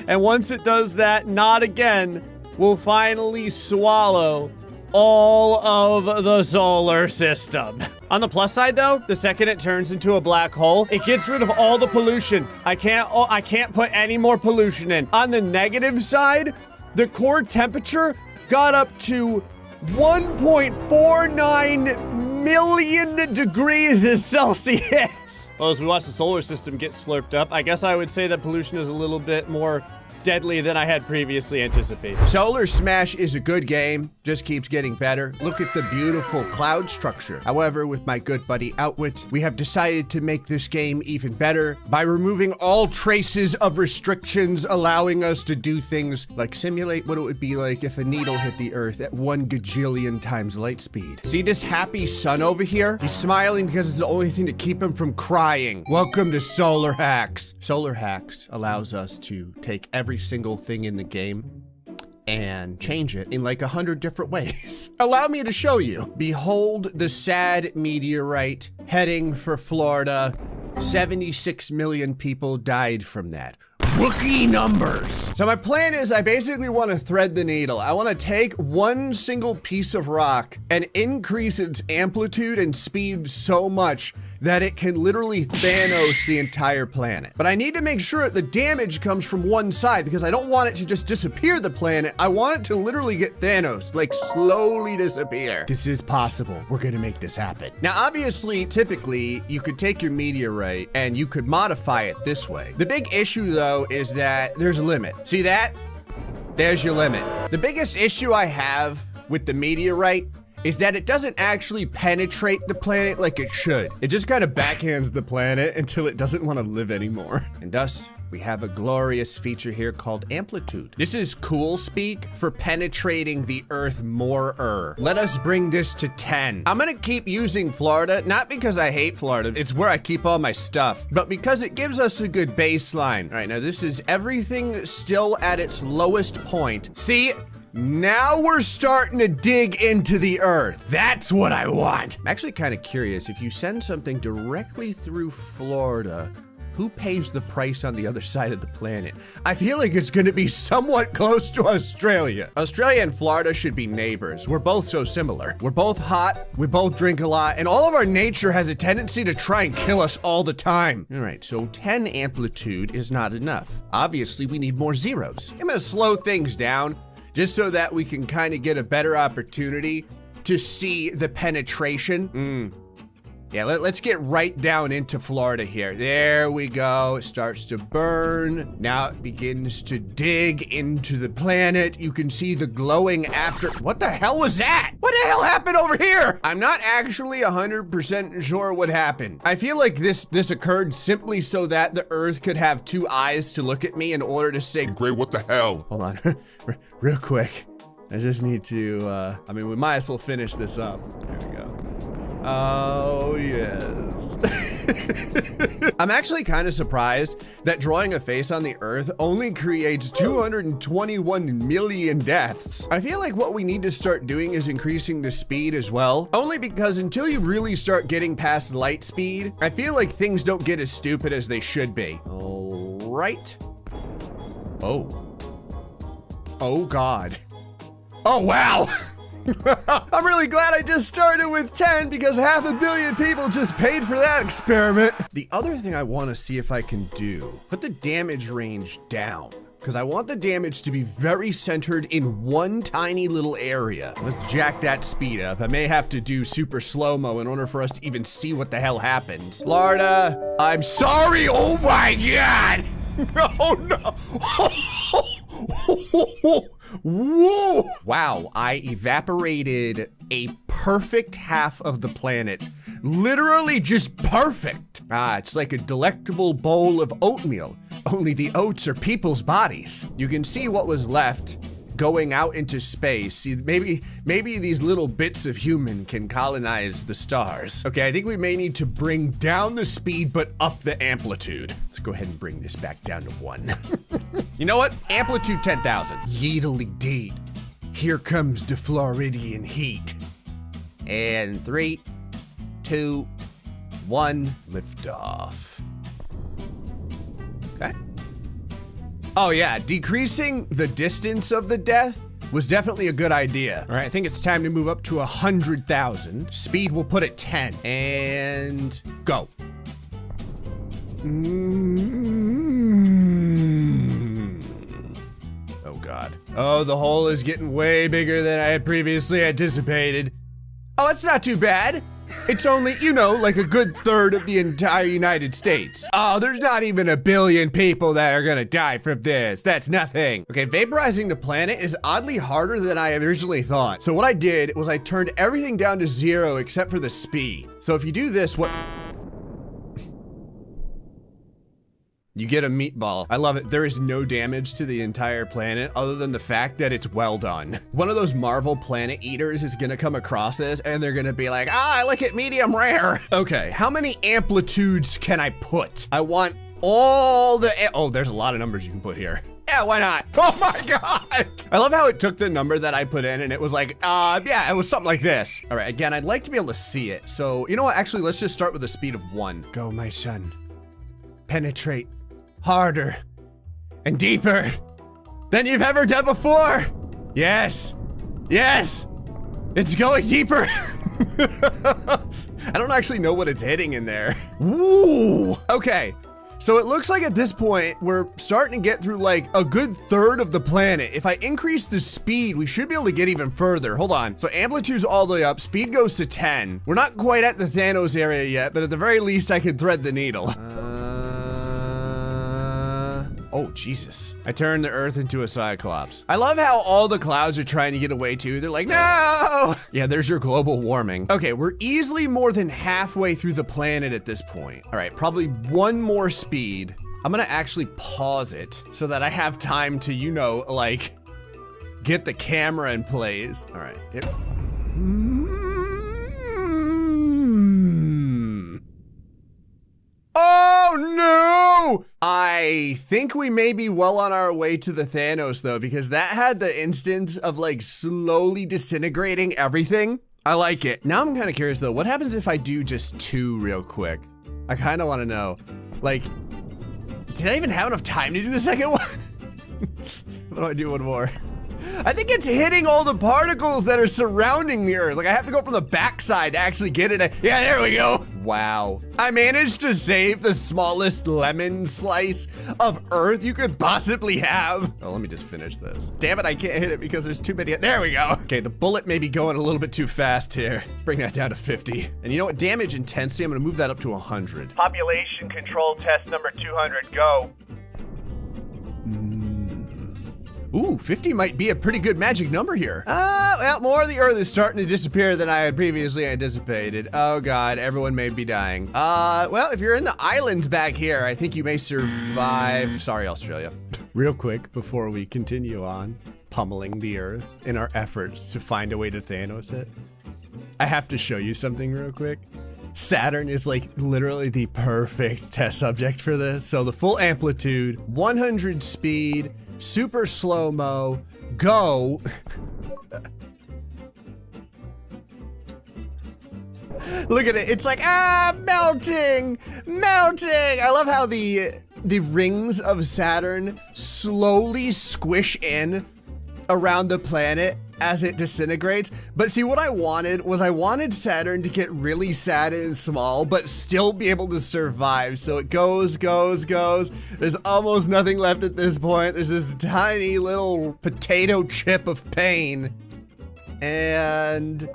And once it does that, not again, will finally swallow all of the solar system. On the plus side, though, the second it turns into a black hole, it gets rid of all the pollution. I can't put any more pollution in. On the negative side, the core temperature got up to 1.49 million degrees Celsius. Well, as we watch the solar system get slurped up, I guess I would say that pollution is a little bit more deadly than I had previously anticipated. Solar Smash is a good game, just keeps getting better. Look at the beautiful cloud structure. However, with my good buddy Outwit, we have decided to make this game even better by removing all traces of restrictions, allowing us to do things like simulate what it would be like if a needle hit the Earth at 1 gajillion times light speed. See this happy sun over here? He's smiling because it's the only thing to keep him from crying. Welcome to Solar Hacks. Solar Hacks allows us to take every single thing in the game and change it in like 100 different ways. Allow me to show you. Behold the sad meteorite heading for Florida. 76 million people died from that. Rookie numbers. So my plan is I basically want to thread the needle. I want to take one single piece of rock and increase its amplitude and speed so much that it can literally Thanos the entire planet. But I need to make sure the damage comes from one side because I don't want it to just disappear the planet. I want it to literally get Thanos, like slowly disappear. This is possible. We're gonna make this happen. Now, obviously, typically, you could take your meteorite and you could modify it this way. The big issue though is that there's a limit. See that? There's your limit. The biggest issue I have with the meteorite is that it doesn't actually penetrate the planet like it should. It just kind of backhands the planet until it doesn't want to live anymore. And thus, we have a glorious feature here called amplitude. This is cool speak for penetrating the earth more. Let us bring this to 10. I'm gonna keep using Florida, not because I hate Florida, it's where I keep all my stuff, but because it gives us a good baseline. All right, now this is everything still at its lowest point. See? Now we're starting to dig into the earth. That's what I want. I'm actually kind of curious, if you send something directly through Florida, who pays the price on the other side of the planet? I feel like it's gonna be somewhat close to Australia. Australia and Florida should be neighbors. We're both so similar. We're both hot, we both drink a lot, and all of our nature has a tendency to try and kill us all the time. All right, so 10 amplitude is not enough. Obviously, we need more zeros. I'm gonna slow things down just so that we can kind of get a better opportunity to see the penetration. Yeah, let's get right down into Florida here. There we go. It starts to burn. Now it begins to dig into the planet. You can see the glowing after. What the hell was that? What the hell happened over here? I'm not actually 100% sure what happened. I feel like this occurred simply so that the Earth could have two eyes to look at me in order to say, Gray, what the hell? hold on, real quick. I just need to, I mean, we might as well finish this up. There we go. Oh, yes. I'm actually kind of surprised that drawing a face on the earth only creates 221 million deaths. I feel like what we need to start doing is increasing the speed as well. Only because until you really start getting past light speed, I feel like things don't get as stupid as they should be. All right. Oh, God. Oh, wow. I'm really glad I just started with 10 because 500 million people just paid for that experiment. The other thing I want to see if I can do, put the damage range down, because I want the damage to be very centered in one tiny little area. Let's jack that speed up. I may have to do super slow-mo in order for us to even see what the hell happens. Florida, I'm sorry. Oh my God. Oh no. Whoa! Wow, I evaporated a perfect half of the planet. Literally just perfect. It's like a delectable bowl of oatmeal, only the oats are people's bodies. You can see what was left going out into space. See, maybe these little bits of human can colonize the stars. Okay, I think we may need to bring down the speed, but up the amplitude. Let's go ahead and bring this back down to 1. You know what? Amplitude 10,000. Yeetily deed. Here comes the Floridian heat. And 3, 2, 1, lift off. Okay. Oh yeah, decreasing the distance of the death was definitely a good idea. All right, I think it's time to move up to 100,000. Speed we'll put at 10 and go. Oh God. Oh, the hole is getting way bigger than I had previously anticipated. Oh, that's not too bad. It's only, you know, like a good third of the entire United States. Oh, there's not even 1 billion people that are gonna die from this. That's nothing. Okay, vaporizing the planet is oddly harder than I originally thought. So what I did was I turned everything down to 0 except for the speed. So if you do this, what? You get a meatball. I love it. There is no damage to the entire planet other than the fact that it's well done. One of those Marvel planet eaters is gonna come across this and they're gonna be like, I like it medium rare. Okay, how many amplitudes can I put? I want all the, oh, there's a lot of numbers you can put here. Yeah, why not? Oh my God. I love how it took the number that I put in and it was like, yeah, it was something like this. All right, again, I'd like to be able to see it. So, you know what? Actually, let's just start with a speed of 1. Go, my son. Penetrate harder and deeper than you've ever done before. Yes, yes, it's going deeper. I don't actually know what it's hitting in there. Woo! Okay, so it looks like at this point, we're starting to get through like a good third of the planet. If I increase the speed, we should be able to get even further. Hold on. So amplitude's all the way up. Speed goes to 10. We're not quite at the Thanos area yet, but at the very least, I can thread the needle. Oh, Jesus. I turned the Earth into a Cyclops. I love how all the clouds are trying to get away too. They're like, no! Yeah, there's your global warming. Okay, we're easily more than halfway through the planet at this point. All right, probably 1 more speed I'm gonna actually pause it so that I have time to, you know, like, get the camera in place. All right. Oh no! I think we may be well on our way to the Thanos though, because that had the instance of like slowly disintegrating everything. I like it. Now I'm kind of curious though, what happens if I do just 2 real quick? I kind of want to know. Like, did I even have enough time to do the second one? What do I do one more? I think it's hitting all the particles that are surrounding the Earth. Like, I have to go from the backside to actually get it. Yeah, there we go. Wow. I managed to save the smallest lemon slice of Earth you could possibly have. Oh, let me just finish this. Damn it, I can't hit it because there's too many. There we go. Okay, the bullet may be going a little bit too fast here. Bring that down to 50. And you know what? Damage intensity, I'm gonna move that up to 100. Population control test number 200, go. Ooh, 50 might be a pretty good magic number here. Well, more of the Earth is starting to disappear than I had previously anticipated. Oh God, everyone may be dying. Well, if you're in the islands back here, I think you may survive. Sorry, Australia. Real quick, before we continue on pummeling the Earth in our efforts to find a way to Thanos it, I have to show you something real quick. Saturn is like literally the perfect test subject for this. So the full amplitude, 100 speed, super slow-mo, go. Look at it, it's like, melting. I love how the rings of Saturn slowly squish in around the planet as it disintegrates. But see, what I wanted Saturn to get really sad and small, but still be able to survive. So it goes. There's almost nothing left at this point. There's this tiny little potato chip of pain. And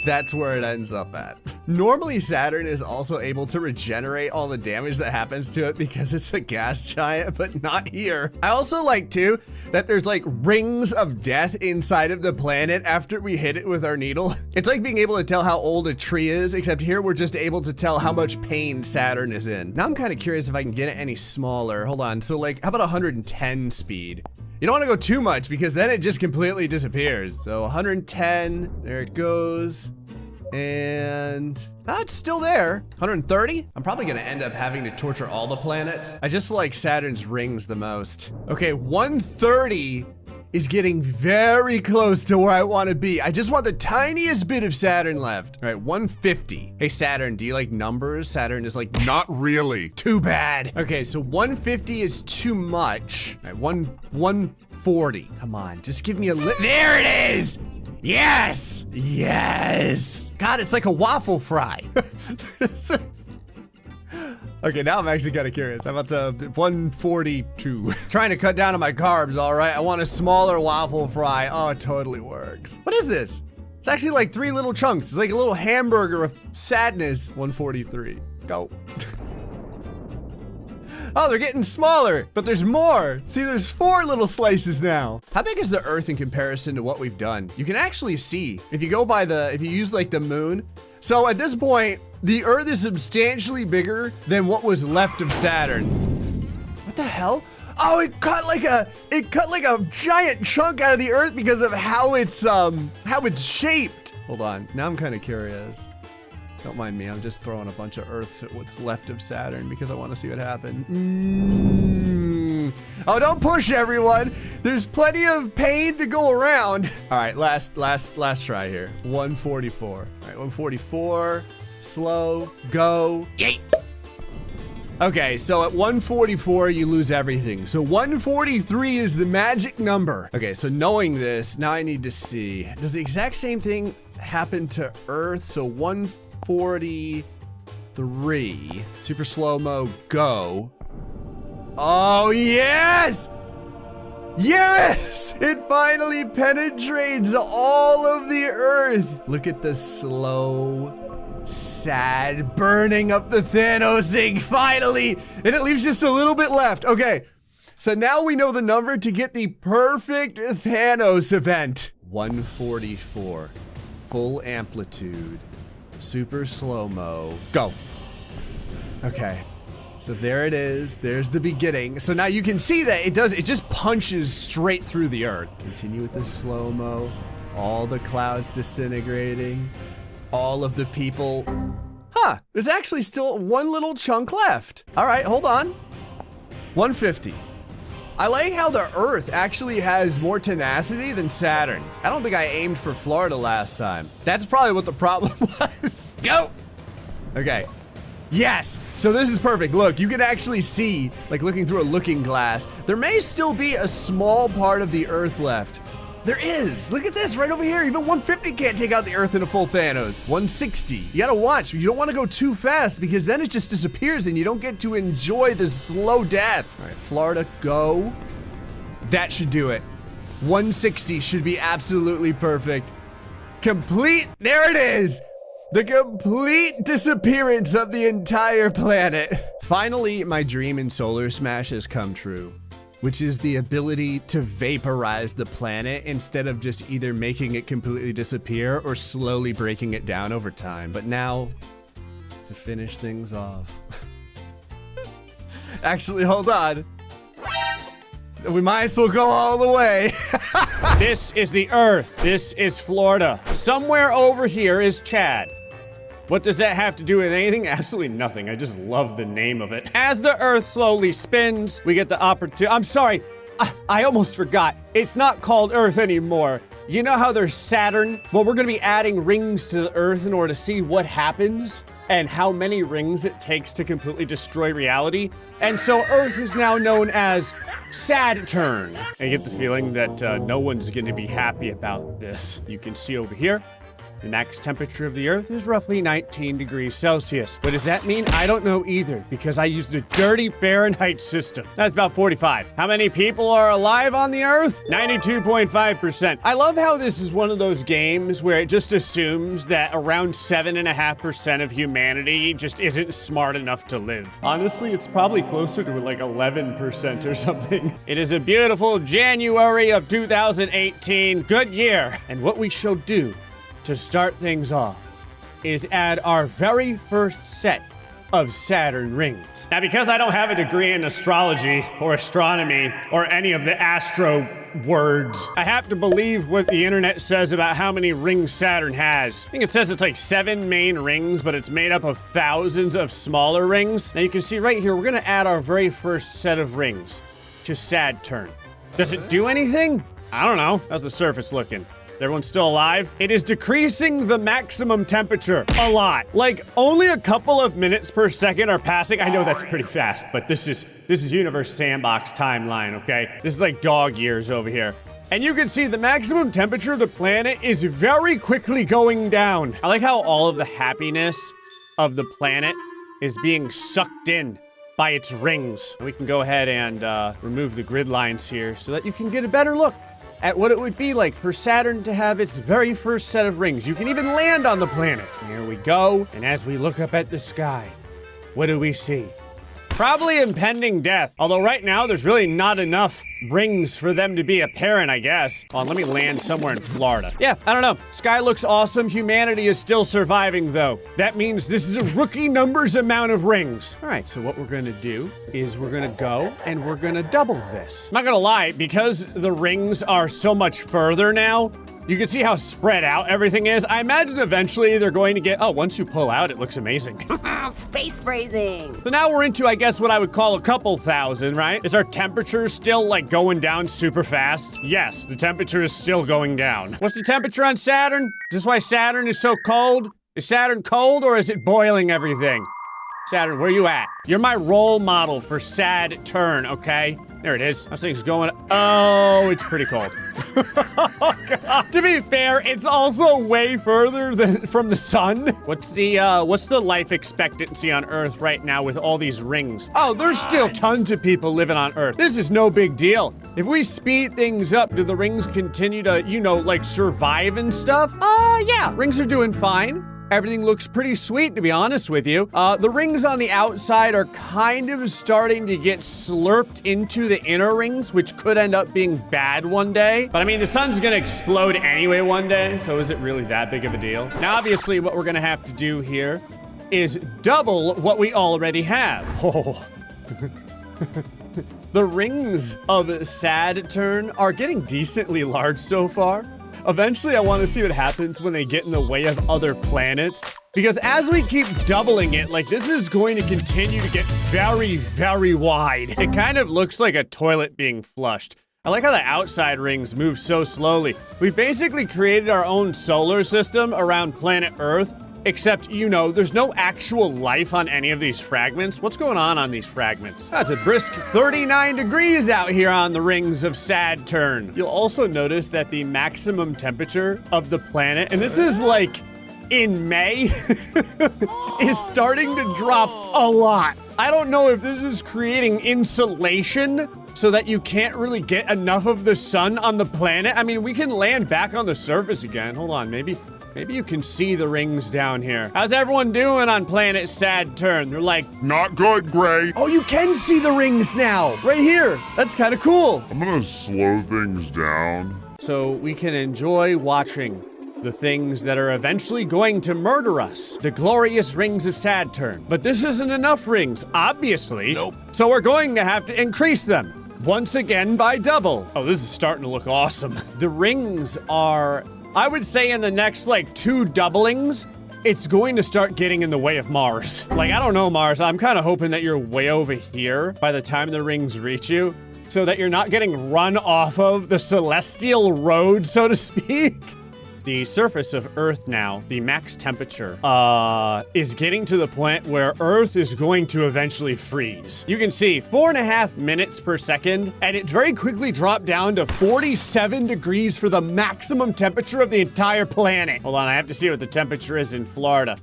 that's where it ends up at. Normally, Saturn is also able to regenerate all the damage that happens to it because it's a gas giant, but not here. I also like too that there's like rings of death inside of the planet after we hit it with our needle. It's like being able to tell how old a tree is, except here we're just able to tell how much pain Saturn is in. Now I'm kind of curious if I can get it any smaller. Hold on, so like, how about 110 speed? You don't want to go too much because then it just completely disappears. So 110, there it goes. And it's still there. 130? I'm probably gonna end up having to torture all the planets. I just like Saturn's rings the most. Okay, 130 is getting very close to where I want to be. I just want the tiniest bit of Saturn left. All right, 150. Hey, Saturn, do you like numbers? Saturn is like, Not really. too bad. Okay, so 150 is too much. All right, 140. Come on, just give me a there it is! Yes! Yes! God, it's like a waffle fry. Okay, now I'm actually kind of curious. I'm up to 142. Trying to cut down on my carbs, all right? I want a smaller waffle fry. Oh, it totally works. What is this? It's actually like 3 little chunks. It's like a little hamburger of sadness. 143. Go. Oh, they're getting smaller, but there's more. See, there's 4 little slices now. How big is the Earth in comparison to what we've done? You can actually see, if you go by if you use like the moon. So at this point, the Earth is substantially bigger than what was left of Saturn. What the hell? Oh, it cut like a giant chunk out of the Earth because of how it's shaped. Hold on, now I'm kind of curious. Don't mind me, I'm just throwing a bunch of Earths at what's left of Saturn because I want to see what happens. Oh, don't push everyone. There's plenty of pain to go around. All right, last try here. 144. All right, 144, slow, go. Yay! Okay, so at 144, you lose everything. So 143 is the magic number. Okay, so knowing this, now I need to see. Does the exact same thing happen to Earth? So 143, super slow-mo, go. Oh, yes! Yes! It finally penetrates all of the Earth. Look at the slow, sad burning up the Thanos thing, finally! And it leaves just a little bit left. Okay, so now we know the number to get the perfect Thanos event. 144, full amplitude, super slow-mo, go. Okay, So there it is. There's the beginning. So now you can see that it just punches straight through the earth. Continue with the slow-mo. All the clouds disintegrating. All of the people. Huh, there's actually still one little chunk left. All right, hold on. 150. I like how the Earth actually has more tenacity than Saturn. I don't think I aimed for Florida last time. That's probably what the problem was. Go! Okay. Yes! So this is perfect. Look, you can actually see, like looking through a looking glass, there may still be a small part of the Earth left. There is. Look at this right over here. Even 150 can't take out the Earth in a full Thanos. 160. You gotta watch. You don't want to go too fast because then it just disappears and you don't get to enjoy the slow death. All right, Florida, go. That should do it. 160 should be absolutely perfect. Complete. There it is. The complete disappearance of the entire planet. Finally, my dream in Solar Smash has come true, which is the ability to vaporize the planet instead of just either making it completely disappear or slowly breaking it down over time. But now, to finish things off. Actually, hold on. We might as well go all the way. This is the Earth. This is Florida. Somewhere over here is Chad. What does that have to do with anything? Absolutely nothing. I just love the name of it. As the Earth slowly spins, we get the opportunity. I'm sorry, I almost forgot. It's not called Earth anymore. You know how there's Saturn? Well, we're gonna be adding rings to the Earth in order to see what happens and how many rings it takes to completely destroy reality. And so Earth is now known as Saturn. I get the feeling that no one's gonna be happy about this. You can see over here, the max temperature of the Earth is roughly 19 degrees Celsius. What does that mean? I don't know either, because I use the dirty Fahrenheit system. That's about 45. How many people are alive on the Earth? 92.5%. I love how this is one of those games where it just assumes that around 7.5% of humanity just isn't smart enough to live. Honestly, it's probably closer to like 11% or something. It is a beautiful January of 2018. Good year. And what we shall do to start things off is add our very first set of Saturn rings. Now, because I don't have a degree in astrology or astronomy or any of the astro words, I have to believe what the internet says about how many rings Saturn has. I think it says it's like 7 main rings, but it's made up of thousands of smaller rings. Now you can see right here, we're gonna add our very first set of rings to Saturn. Does it do anything? I don't know. How's the surface looking? Everyone's still alive? It is decreasing the maximum temperature a lot. Like, only a couple of minutes per second are passing. I know that's pretty fast, but this is Universe Sandbox timeline, okay? This is like dog years over here. And you can see the maximum temperature of the planet is very quickly going down. I like how all of the happiness of the planet is being sucked in by its rings. We can go ahead and remove the grid lines here so that you can get a better look at what it would be like for Saturn to have its very first set of rings. You can even land on the planet. Here we go. And as we look up at the sky, what do we see? Probably impending death. Although right now, there's really not enough rings for them to be apparent, I guess. Hold on, let me land somewhere in Florida. Yeah, I don't know. Sky looks awesome. Humanity is still surviving, though. That means this is a rookie numbers amount of rings. All right, so what we're gonna do is we're gonna go and we're gonna double this. I'm not gonna lie, because the rings are so much further now, you can see how spread out everything is. I imagine eventually they're going to get, oh, once you pull out, it looks amazing. Space phrasing. So now we're into, I guess, what I would call a couple thousand, right? Is our temperature still like going down super fast? Yes, the temperature is still going down. What's the temperature on Saturn? Is this why Saturn is so cold? Is Saturn cold or is it boiling everything? Saturn, where you at? You're my role model for Saturn, okay? There it is. This thing's going, oh, it's pretty cold. Oh, God. To be fair, it's also way further than from the sun. What's the life expectancy on Earth right now with all these rings? Oh, there's still tons of people living on Earth. This is no big deal. If we speed things up, do the rings continue to, you know, like survive and stuff? Yeah, rings are doing fine. Everything looks pretty sweet, to be honest with you. The rings on the outside are kind of starting to get slurped into the inner rings, which could end up being bad one day. But I mean, the sun's gonna explode anyway one day, so is it really that big of a deal? Now, obviously, what we're gonna have to do here is double what we already have. Oh, The rings of Saturn are getting decently large so far. Eventually, I want to see what happens when they get in the way of other planets. Because as we keep doubling it, like, this is going to continue to get very, very wide. It kind of looks like a toilet being flushed. I like how the outside rings move so slowly. We've basically created our own solar system around planet Earth, except, you know, there's no actual life on any of these fragments. What's going on these fragments? That's a brisk 39 degrees out here on the rings of Saturn. You'll also notice that the maximum temperature of the planet, and this is like in May, is starting to drop a lot. I don't know if this is creating insulation so that you can't really get enough of the sun on the planet. I mean, we can land back on the surface again. Hold on, maybe you can see the rings down here. How's everyone doing on planet Saturn? They're like, Not good, Gray. Oh, you can see the rings now, right here. That's kind of cool. I'm gonna slow things down. so we can enjoy watching the things that are eventually going to murder us. The glorious rings of Saturn. But this isn't enough rings, obviously. Nope. So we're going to have to increase them. Once again by double. Oh, this is starting to look awesome. The rings are, I would say in the next like 2 doublings, it's going to start getting in the way of Mars. Like, I don't know, Mars. I'm kind of hoping that you're way over here by the time the rings reach you, so that you're not getting run off of the celestial road, so to speak. The surface of Earth now, the max temperature, is getting to the point where Earth is going to eventually freeze. You can see 4.5 minutes per second, and it very quickly dropped down to 47 degrees for the maximum temperature of the entire planet. Hold on, I have to see what the temperature is in Florida.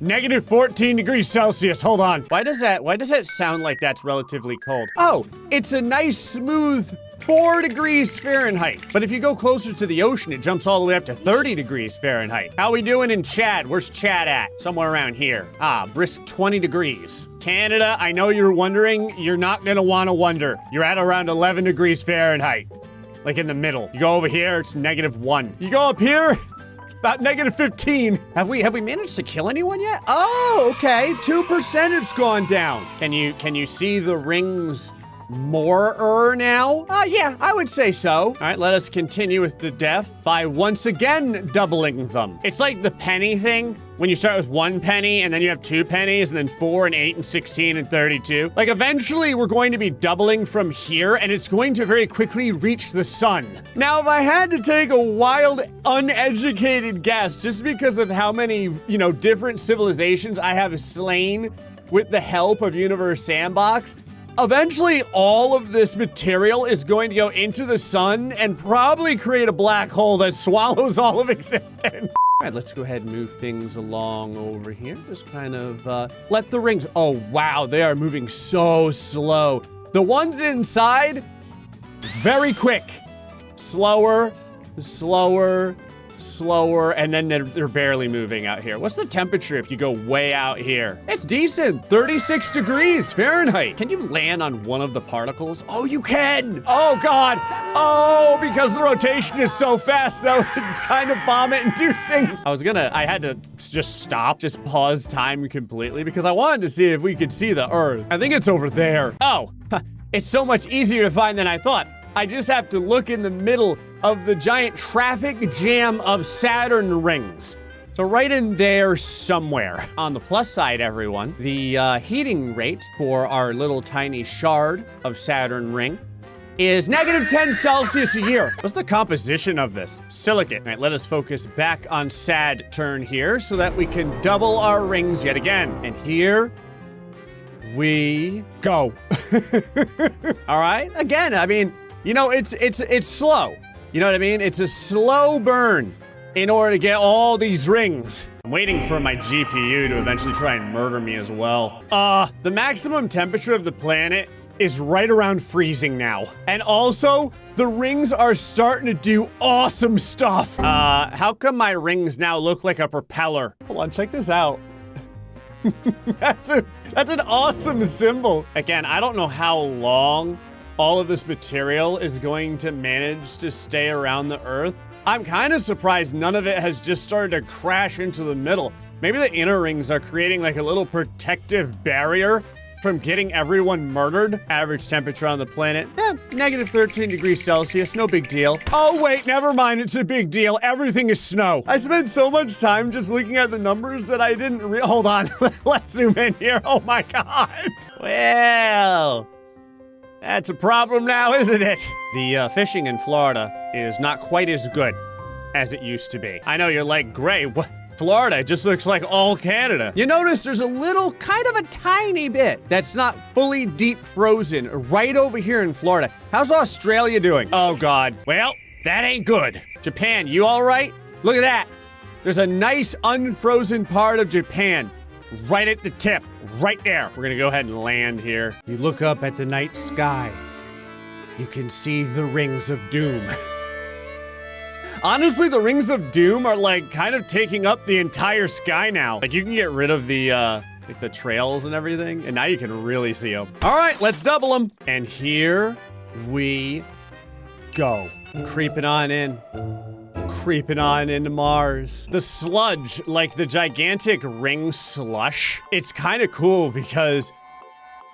Negative 14 degrees Celsius. Hold on. Why does that sound like that's relatively cold? Oh, it's a nice smooth 4 degrees Fahrenheit. But if you go closer to the ocean, it jumps all the way up to 30 degrees Fahrenheit. How we doing in Chad? Where's Chad at? Somewhere around here. Brisk 20 degrees. Canada, I know you're wondering. You're not gonna wanna wonder. You're at around 11 degrees Fahrenheit. Like in the middle. You go over here, it's -1. You go up here, about -15. Have we managed to kill anyone yet? Oh, okay. 2% it's gone down. Can you see the rings more now? Yeah, I would say so. All right, let us continue with the death by once again doubling them. It's like the penny thing, when you start with 1 penny and then you have 2 pennies and then 4 and 8 and 16 and 32. Like, eventually we're going to be doubling from here and it's going to very quickly reach the sun. Now, if I had to take a wild, uneducated guess, just because of how many, different civilizations I have slain with the help of Universe Sandbox, eventually, all of this material is going to go into the sun and probably create a black hole that swallows all of existence. All right, let's go ahead and move things along over here. Just kind of let the rings... Oh, wow, they are moving so slow. The ones inside, very quick. Slower, slower, slower, and then they're barely moving out here. What's the temperature if you go way out here? It's decent, 36 degrees Fahrenheit. Can you land on one of the particles? Oh, you can. Oh God. Oh, because the rotation is so fast though, it's kind of vomit-inducing. I had to just pause time completely because I wanted to see if we could see the Earth. I think it's over there. Oh, it's so much easier to find than I thought. I just have to look in the middle of the giant traffic jam of Saturn rings. So right in there somewhere. On the plus side, everyone, the heating rate for our little tiny shard of Saturn ring is -10 Celsius a year. What's the composition of this? Silicate. All right, let us focus back on Saturn here so that we can double our rings yet again. And here we go. All right, again, I mean, it's slow. You know what I mean? It's a slow burn in order to get all these rings. I'm waiting for my GPU to eventually try and murder me as well. The maximum temperature of the planet is right around freezing now. And also, the rings are starting to do awesome stuff. How come my rings now look like a propeller? Hold on, check this out. That's an awesome symbol. Again, I don't know how long all of this material is going to manage to stay around the Earth. I'm kind of surprised none of it has just started to crash into the middle. Maybe the inner rings are creating like a little protective barrier from getting everyone murdered. Average temperature on the planet, negative 13 degrees Celsius, no big deal. Oh wait, never mind, it's a big deal. Everything is snow. I spent so much time just looking at the numbers that I didn't hold on. Let's zoom in here. Oh my God. Well, that's a problem now, isn't it? The fishing in Florida is not quite as good as it used to be. I know you're like, Gray, what? Florida just looks like all Canada. You notice there's a little, kind of a tiny bit that's not fully deep frozen right over here in Florida. How's Australia doing? Oh God, well, that ain't good. Japan, you all right? Look at that. There's a nice unfrozen part of Japan right at the tip, right there. We're gonna go ahead and land here. You look up at the night sky, you can see the rings of doom. Honestly, the rings of doom are like kind of taking up the entire sky now. Like you can get rid of the like the trails and everything, and now you can really see them. All right, let's double them. And here we go. Creeping on in. Creeping on into Mars. The sludge, like the gigantic ring slush, it's kind of cool because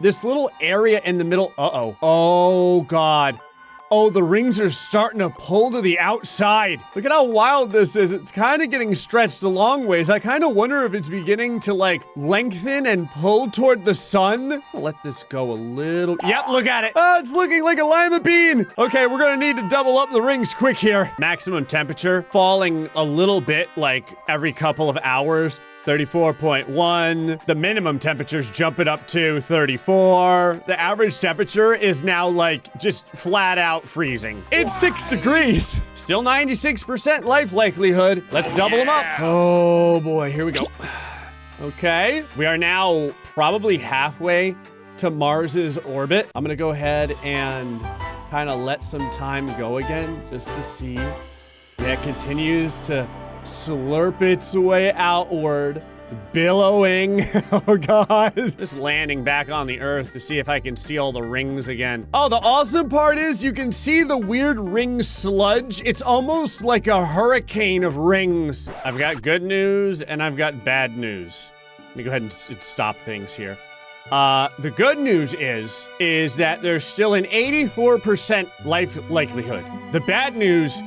this little area in the middle, oh God. Oh, the rings are starting to pull to the outside. Look at how wild this is. It's kind of getting stretched a long ways. I kind of wonder if it's beginning to like lengthen and pull toward the sun. I'll let this go a little. Yep, look at it. Oh, it's looking like a lima bean. Okay, we're gonna need to double up the rings quick here. Maximum temperature falling a little bit like every couple of hours. 34.1. The minimum temperature's jumping up to 34. The average temperature is now like just flat out freezing. It's 6 degrees. Still 96% life likelihood. Let's double them up. Oh boy, here we go. Okay, we are now probably halfway to Mars's orbit. I'm gonna go ahead and kind of let some time go again just to see that continues to slurp its way outward, billowing. Oh God. Just landing back on the Earth to see if I can see all the rings again. Oh, the awesome part is you can see the weird ring sludge. It's almost like a hurricane of rings. I've got good news and I've got bad news. Let me go ahead and stop things here. The good news is that there's still an 84% life likelihood. The bad news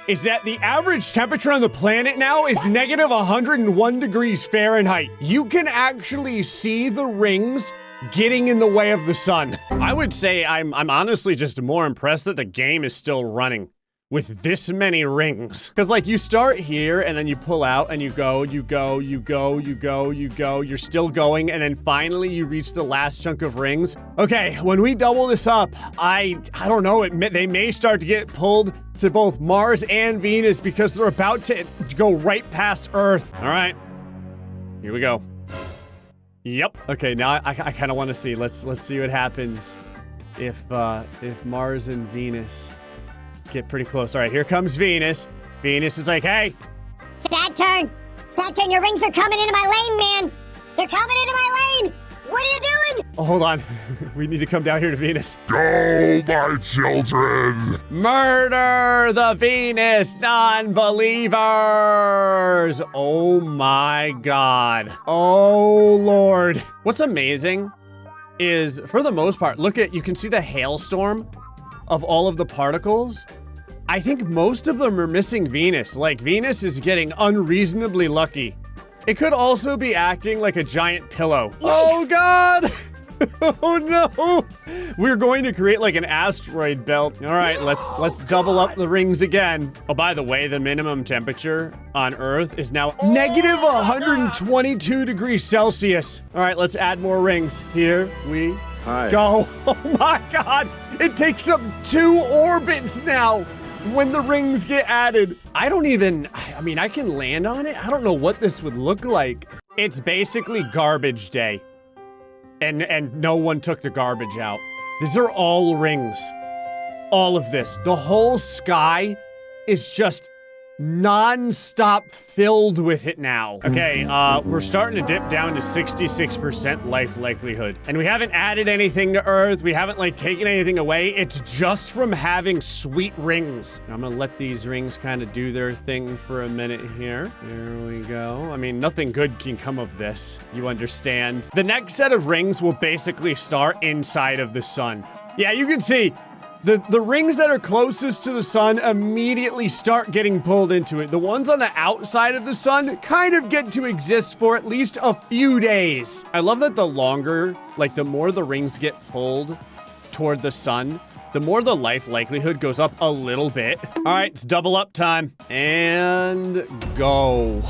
is that the average temperature on the planet now is negative 101 degrees Fahrenheit. You can actually see the rings getting in the way of the sun. I would say I'm honestly just more impressed that the game is still running with this many rings. Because like you start here and then you pull out and you go, you're still going, and then finally you reach the last chunk of rings. Okay, when we double this up, I don't know, they may start to get pulled to both Mars and Venus because they're about to go right past Earth. All right, here we go. Yep. Okay, now I kind of want to see. Let's see what happens if Mars and Venus get pretty close. All right, here comes Venus. Venus is like, hey. Saturn, your rings are coming into my lane, man. They're coming into my lane. What are you doing? Oh, hold on. We need to come down here to Venus. Go, my children! Murder the Venus non-believers! Oh my God. Oh Lord. What's amazing is, for the most part, you can see the hailstorm of all of the particles. I think most of them are missing Venus. Like, Venus is getting unreasonably lucky. It could also be acting like a giant pillow. Yikes. Oh God! Oh no! We're going to create like an asteroid belt. All right, let's double up the rings again. Oh, by the way, the minimum temperature on Earth is now negative 122 degrees Celsius. All right, let's add more rings. Here we go. Oh my God! It takes up 2 orbits now when the rings get added. I mean, I can land on it. I don't know what this would look like. It's basically garbage day. And no one took the garbage out. These are all rings. All of this. The whole sky is just non-stop filled with it now. Okay, we're starting to dip down to 66% life likelihood. And we haven't added anything to Earth. We haven't, like, taken anything away. It's just from having sweet rings. I'm gonna let these rings kind of do their thing for a minute here. There we go. I mean, nothing good can come of this. You understand? The next set of rings will basically start inside of the sun. Yeah, you can see the rings that are closest to the sun immediately start getting pulled into it. The ones on the outside of the sun kind of get to exist for at least a few days. I love that the longer, like the more the rings get pulled toward the sun, the more the life likelihood goes up a little bit. All right, it's double up time. And go.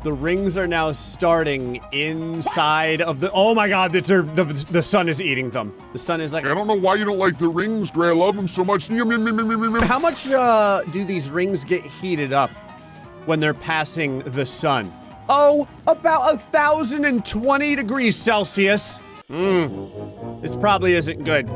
The rings are now starting inside of the... Oh my God, the sun is eating them. The sun is like... I don't know why you don't like the rings, Gray. I love them so much. How much do these rings get heated up when they're passing the sun? Oh, about 1,020 degrees Celsius. This probably isn't good.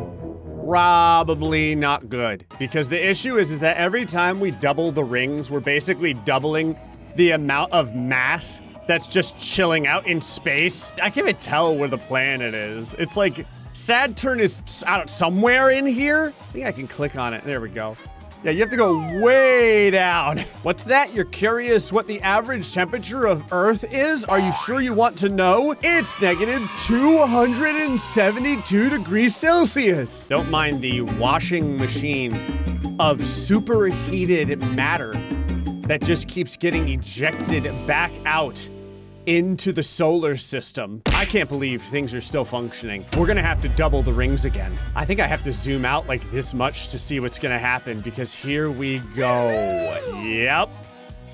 Probably not good. Because the issue is that every time we double the rings, we're basically doubling the amount of mass that's just chilling out in space. I can't even tell where the planet is. It's like Saturn is somewhere in here. I think I can click on it. There we go. Yeah, you have to go way down. What's that? You're curious what the average temperature of Earth is? Are you sure you want to know? It's negative 272 degrees Celsius. Don't mind the washing machine of superheated matter that just keeps getting ejected back out into the solar system. I can't believe things are still functioning. We're gonna have to double the rings again. I think I have to zoom out like this much to see what's gonna happen, because here we go. Yep.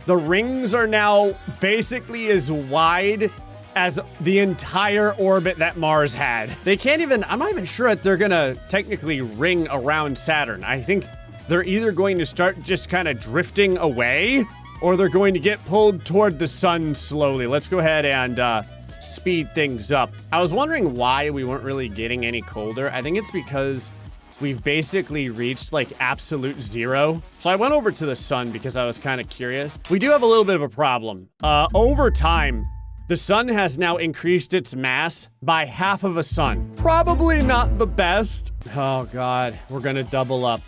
The rings are now basically as wide as the entire orbit that Mars had. They can't even, I'm not even sure that they're gonna technically ring around Saturn. I think they're either going to start just kind of drifting away, or they're going to get pulled toward the sun slowly. Let's go ahead and speed things up. I was wondering why we weren't really getting any colder. I think it's because we've basically reached like absolute zero. So I went over to the sun because I was kind of curious. We do have a little bit of a problem. Over time, the sun has now increased its mass by half of a sun. Probably not the best. Oh God, we're gonna double up.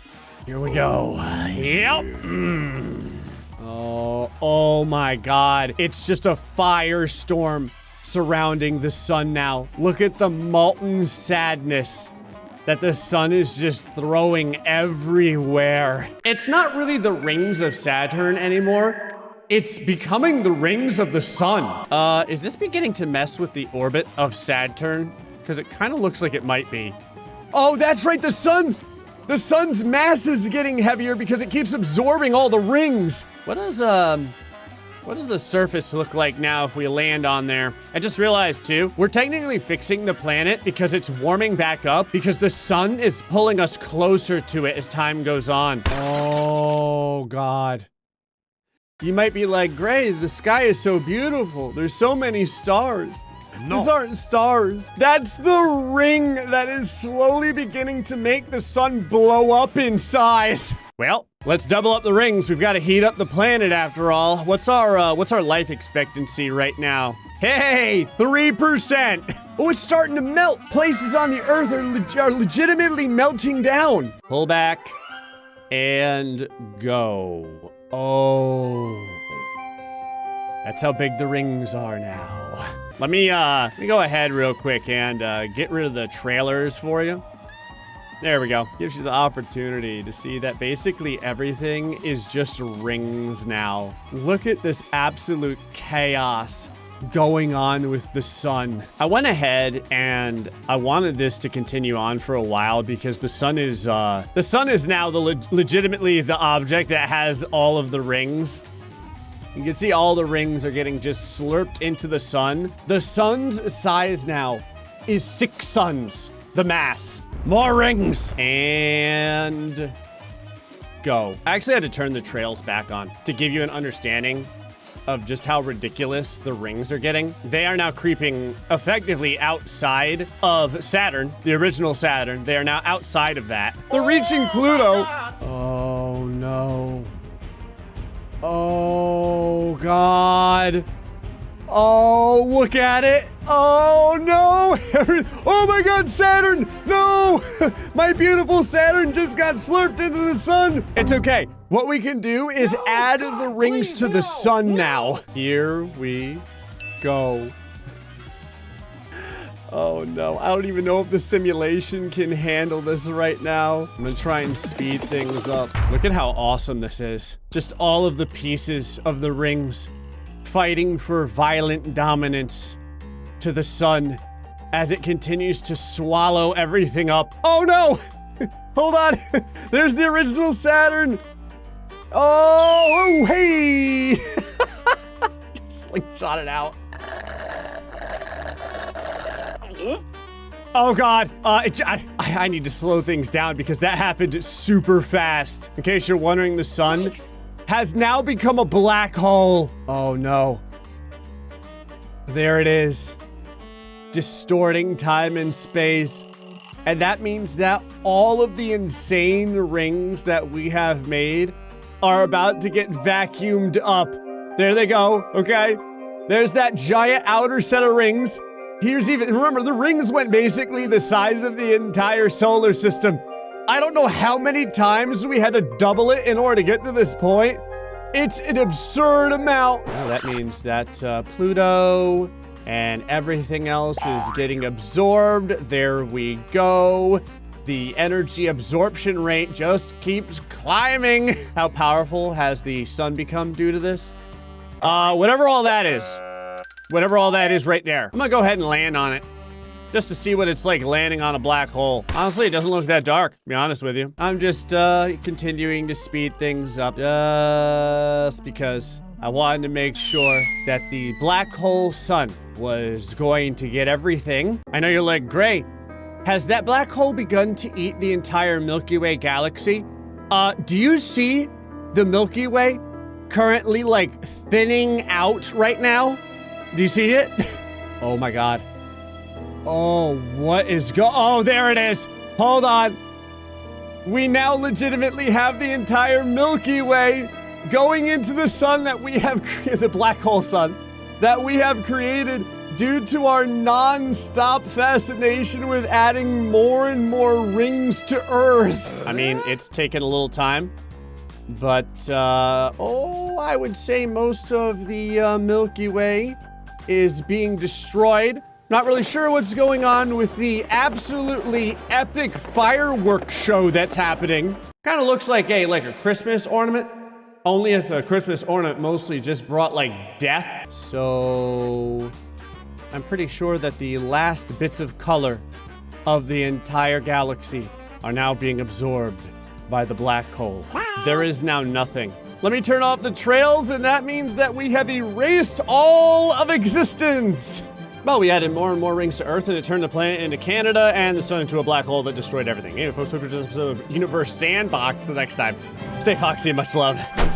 Here we go. Yep. Oh my God. It's just a firestorm surrounding the sun now. Look at the molten sadness that the sun is just throwing everywhere. It's not really the rings of Saturn anymore. It's becoming the rings of the sun. Is this beginning to mess with the orbit of Saturn? Because it kind of looks like it might be. Oh, that's right, the sun! The sun's mass is getting heavier because it keeps absorbing all the rings. What does the surface look like now if we land on there? I just realized too, we're technically fixing the planet because it's warming back up because the sun is pulling us closer to it as time goes on. Oh God. You might be like, Gray, the sky is so beautiful. There's so many stars. No. These aren't stars. That's the ring that is slowly beginning to make the sun blow up in size. Well, let's double up the rings. We've got to heat up the planet after all. What's our life expectancy right now? Hey, 3%. Oh, it's starting to melt. Places on the Earth are legitimately melting down. Pull back and go. Oh, that's how big the rings are now. Let me go ahead real quick and get rid of the trailers for you. There we go. Gives you the opportunity to see that basically everything is just rings now. Look at this absolute chaos going on with the sun. I went ahead and I wanted this to continue on for a while because the sun is now legitimately the object that has all of the rings. You can see all the rings are getting just slurped into the sun. The sun's size now is 6 suns, the mass. More rings. And go. I actually had to turn the trails back on to give you an understanding of just how ridiculous the rings are getting. They are now creeping effectively outside of Saturn, the original Saturn. They are now outside of that. They're reaching Pluto. Oh no. God. Oh, look at it. Oh, no. Oh, my God, Saturn. No. My beautiful Saturn just got slurped into the sun. It's okay. What we can do is add the rings to the sun now. Here we go. Oh, no. I don't even know if the simulation can handle this right now. I'm going to try and speed things up. Look at how awesome this is. Just all of the pieces of the rings fighting for violent dominance to the sun as it continues to swallow everything up. Oh no! Hold on! There's the original Saturn! Oh, hey! Just slingshot it out. Oh god, I need to slow things down because that happened super fast. In case you're wondering, the sun has now become a black hole. Oh no. There it is. Distorting time and space. And that means that all of the insane rings that we have made are about to get vacuumed up. There they go, okay? There's that giant outer set of rings. Here's even, remember, the rings went basically the size of the entire solar system. I don't know how many times we had to double it in order to get to this point. It's an absurd amount. Well, that means that Pluto and everything else is getting absorbed. There we go. The energy absorption rate just keeps climbing. How powerful has the sun become due to this? Whatever all that is. Whatever all that is right there. I'm gonna go ahead and land on it. Just to see what it's like landing on a black hole. Honestly, it doesn't look that dark, to be honest with you. I'm just continuing to speed things up just because I wanted to make sure that the black hole sun was going to get everything. I know you're like, Gray, has that black hole begun to eat the entire Milky Way galaxy? Do you see the Milky Way currently like thinning out right now? Do you see it? Oh my God. Oh, what is oh, there it is. Hold on. We now legitimately have the entire Milky Way going into the sun that we have created, the black hole sun that we have created due to our non-stop fascination with adding more and more rings to Earth. I mean, it's taken a little time, but, I would say most of the Milky Way is being destroyed. Not really sure what's going on with the absolutely epic fireworks show that's happening. Kind of looks like a Christmas ornament, only if a Christmas ornament mostly just brought like death. So I'm pretty sure that the last bits of color of the entire galaxy are now being absorbed by the black hole. There is now nothing. Let me turn off the trails, and that means that we have erased all of existence. Well, we added more and more rings to Earth, and it turned the planet into Canada and the sun into a black hole that destroyed everything. Anyway, folks, hope you enjoyed this episode of Universe Sandbox. Till next time, stay foxy and much love.